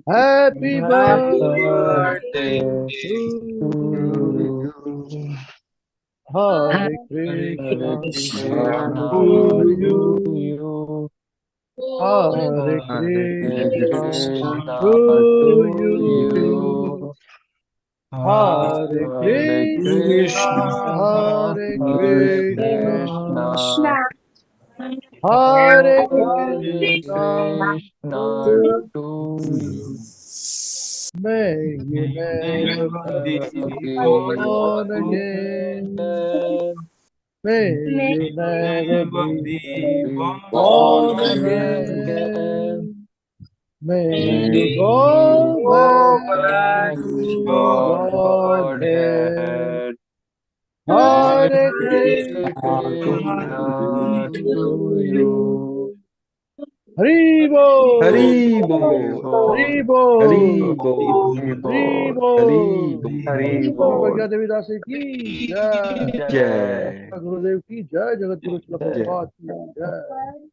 Happy birthday
Birthday
to you.
you.
Hare
Hare
Krishna
Krishna
to you.
to you.
Hare
Hare
Krishna
Krishna
to
to
you.
you.
Hare
Hare
Krishna,
Krishna,
Hare
Hare
Krishna,
Krishna,
Hare
Hare
Krishna.
Krishna to you.
May you never be born again. May you never be born again. May you
May
go
you go
back
back
to
to
Godhead.
Godhead.
Hare
Hare
Krishna
Krishna to
to you.
you.
Haribo,
Haribo,
Haribo,
Haribo,
Haribo.
Haribo,
पूर्ण
Haribo.
प्रज्ञा देवी दास की जय,
Jai,
गुरुदेव की जय, जगत गुरु शिला
Jai,
Prabhupada की जय.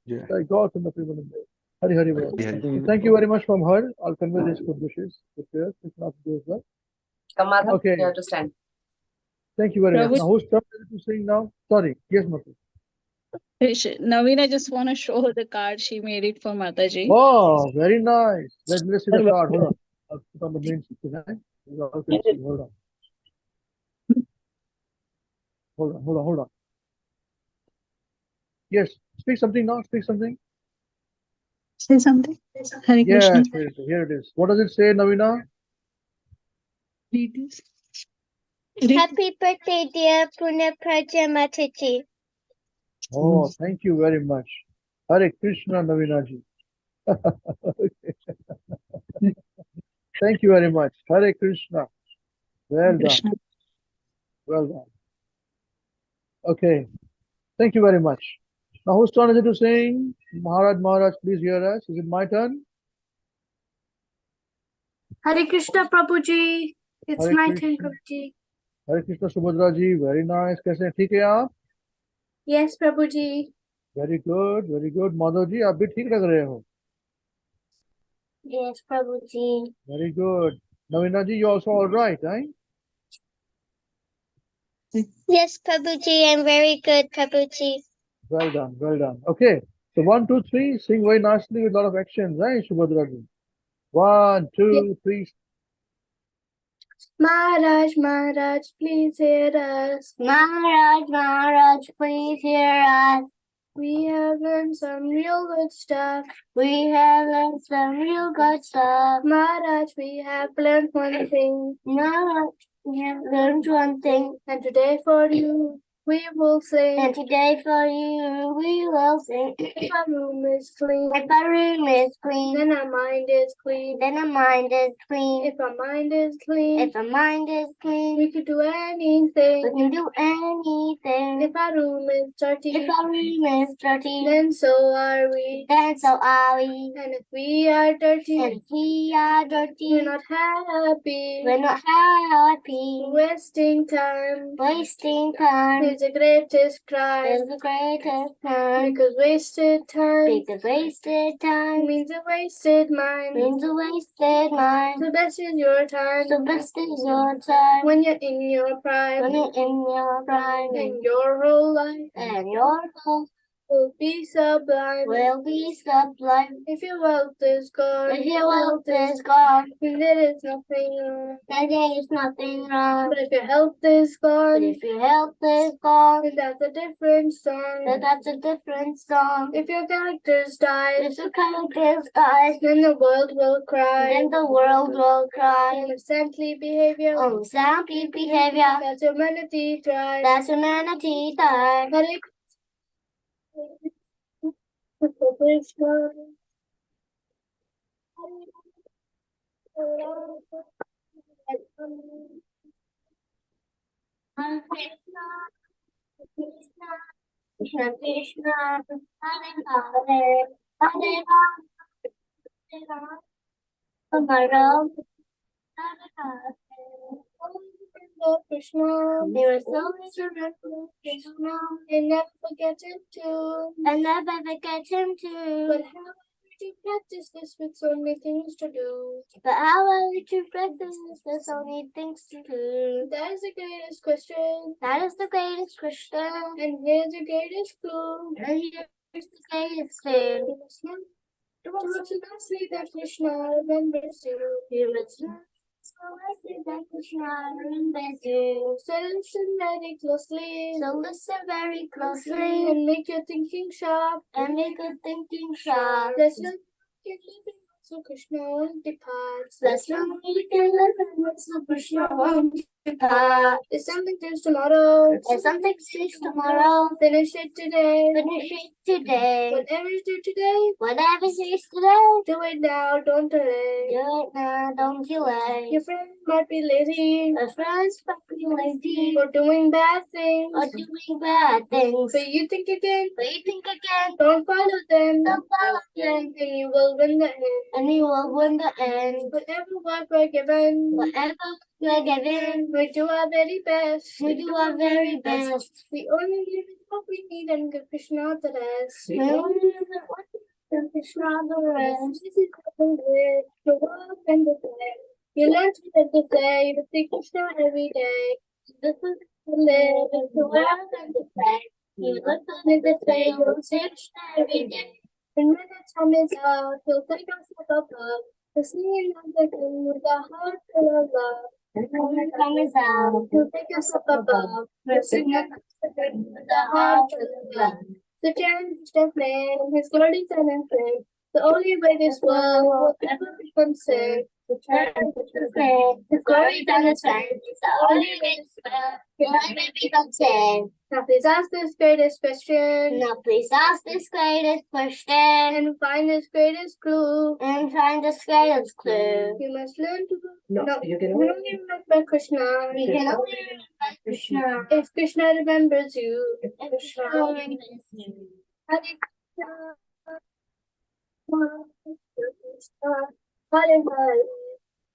Jai.
Thank God from the preeminent day. Hari Hari Bol.
Hari
So
Hari.
thank you very much from her. I'll convey this good wishes with prayers. If not, do as well.
Kamadham,
Okay.
you have to stand.
Thank you very much.
Prabhu,
Now who's turn is it to sing now? Sorry. Yes, Matu.
Naveen, I just want to show her the card. She made it for Mataji.
Oh, very nice. Let's see the card. Hold on. I'll put on the main screen. Hold on. Hold on. Yes. Speak something now. Speak something.
Say something. Hare
Yes,
Krishna.
here it is. What does it say, Navina?
Read this.
Happy birthday, dear Punapraja Mataji.
Oh, thank you very much. Hare Krishna, Navina ji. Thank you very much. Hare Krishna. Well
Krishna.
done. Well done. Okay. Thank you very much. Now, whose turn is it to sing? Maharaj, please hear us. Is it my turn?
Hare Krishna Prabhuji. It's
Hare
my
Krishna.
turn, Prabhuji.
Hare Krishna Subhadra ji. Very nice. कैसे हैं? ठीक है आप?
Yes, Prabhuji.
Very good. Very good. Madhav ji, आप भी ठीक लग रहे हो?
Yes, Prabhuji.
Very good. Navina ji, you also all right, right?
Yes, Prabhuji, I'm very good, Prabhuji.
Well done. Well done. Okay. So 1, 2, 3. Sing very nicely with a lot of actions, right, Subhadra ji? 1, 2, 3.
Maharaj, please hear us.
Maharaj, please hear us.
We have learned some real good stuff.
We have learned some real good stuff.
Maharaj, we have learned one thing.
Maharaj, we have learned one thing.
And today for you, we will sing.
And today for you, we will sing.
If our room is clean,
If our room is clean,
then our mind is clean.
then our mind is clean.
If our mind is clean,
If our mind is clean,
we could do anything.
we can do anything.
If our room is dirty,
If our room is dirty,
then so are we.
then so are we.
And if we are dirty,
And if we are dirty,
we're not happy.
we're not happy.
Wasting time
Wasting time
is the greatest crime.
is the greatest crime.
Because wasted time
Because wasted time
means a wasted mind.
means a wasted mind.
So best is your time
So best is your time
when you're in your prime.
when you're in your prime.
And your whole life
And your health
will be sublime.
will be sublime.
If your wealth is gone,
If your wealth is gone,
then there is nothing wrong.
then there is nothing wrong.
But if your health is
But
gone,
if your health is gone,
then that's a different song.
then that's a different song.
If your characters die,
If your characters die,
then the world will cry.
then the world will cry.
And if saintly behavior,
Unsound behavior,
that's humanity tries.
that's humanity time.
Hare Krishna. Hare Krishna, Krishna, Krishna Krishna, Hare Hare, Hare Ram, Hare Ram, Hare Ram, Hare Hare. Krishna, there is always remember Krishna, and never forget him too, and never forget him too. But how are we to practice this with so many things to do? But how are we to practice this with so many things to do? That is the greatest question. That is the greatest question. And here's the greatest clue. And here's the greatest clue. You must not say that Krishna remembers you. You must not. So I say that Krishna remembers you. So listen very closely. So listen very closely. And make your thinking sharp. And make your thinking sharp. Let's not get living so Krishna won't depart. Let's not get living so Krishna won't depart. If something changes tomorrow. If something changes tomorrow. Finish it today. Finish it today. Whatever you do today. Whatever you do today. Do it now, don't delay. Do it now, don't delay. Your friends might be lazy. Your friends might be lazy. Or doing bad things. Or doing bad things. But you think again. But you think again. Don't follow them. Don't follow them. And you will win the end. And you will win the end. Whatever work we're given. Whatever we're given. We do our very best. We do our very best. We only live with what we need and give Krishna the rest. We only live with what we need and Krishna the rest. This is the work and the play. You learn to live the day, but see Krishna every day. This is the live, the work and the play. You learn to live the day, you will see Krishna every day. And when the time is out, he'll take us above. To sing another hymn with a heart full of love. And when the time is out, he'll take us up above. To sing another hymn with a heart full of love. The giant of man, his glories and in flame. The only way this world will ever become safe. The giant of man, his glories and his fame. The only way this world will ever become safe. Now please ask this greatest question. Now please ask this greatest question. And find this greatest clue. And find this greatest clue. You must learn to... No, you can only remember Krishna. You can only remember Krishna. If Krishna remembers you. If Krishna remembers you. Hare Krishna. Hare Krishna. Hare Hare.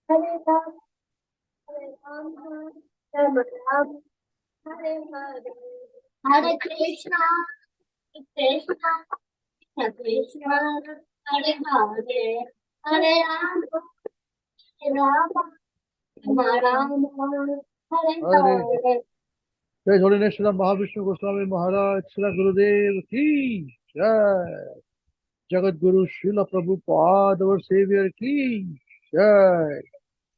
Hare Ram. Hare Ram. Ram Ram. Hare Hare. Hare Krishna, Krishna, Krishna Krishna, Hare Hare, Hare Ram, Hare Ram, Ram Ram, Hare Hare.
Jai Jolene Mahavishnu Goswami Maharaj, Srila Gurudev ki Jai. Jagat Guru Srila Prabhupada, our Savior ki Jai.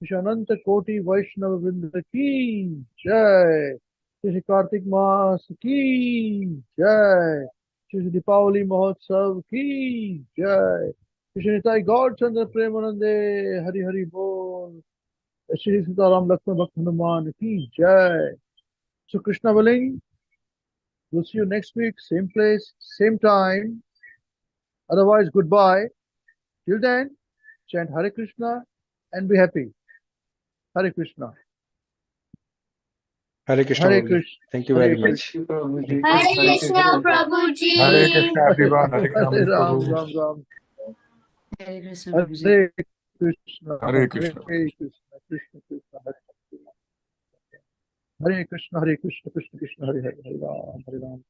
Krishananta Koti Vaishnava Vrinda ki Jai. Shri Kartik Maas ki Jai. Shri Deepavali Mahotsav ki Jai. Shri Nitai God Chandra Premanande Hari Hari Bol. Shri Sitaram Lakshman Bhakt Hanuman ki Jai. So Krishna willing, we'll see you next week, same place, same time. Otherwise, goodbye. Till then, chant Hare Krishna and be happy. Hare Krishna.
Hare Krishna.
Hare
Prabhuji.
Krishna.
Thank you
Hare
very much.
Krishna.
Hare Krishna, Prabhuji.
Hare Krishna, everyone. Hare Krishna,
Hare Ram,
Prabhu.
Ram, Ram.
Hare Krishna,
Hare
Prabhuji.
Krishna.
Hare Krishna.
Krishna Krishna. Hare Krishna. Hare Krishna. Hare Krishna. Krishna Krishna. Hare Hare. Hare Ram. Hare Ram.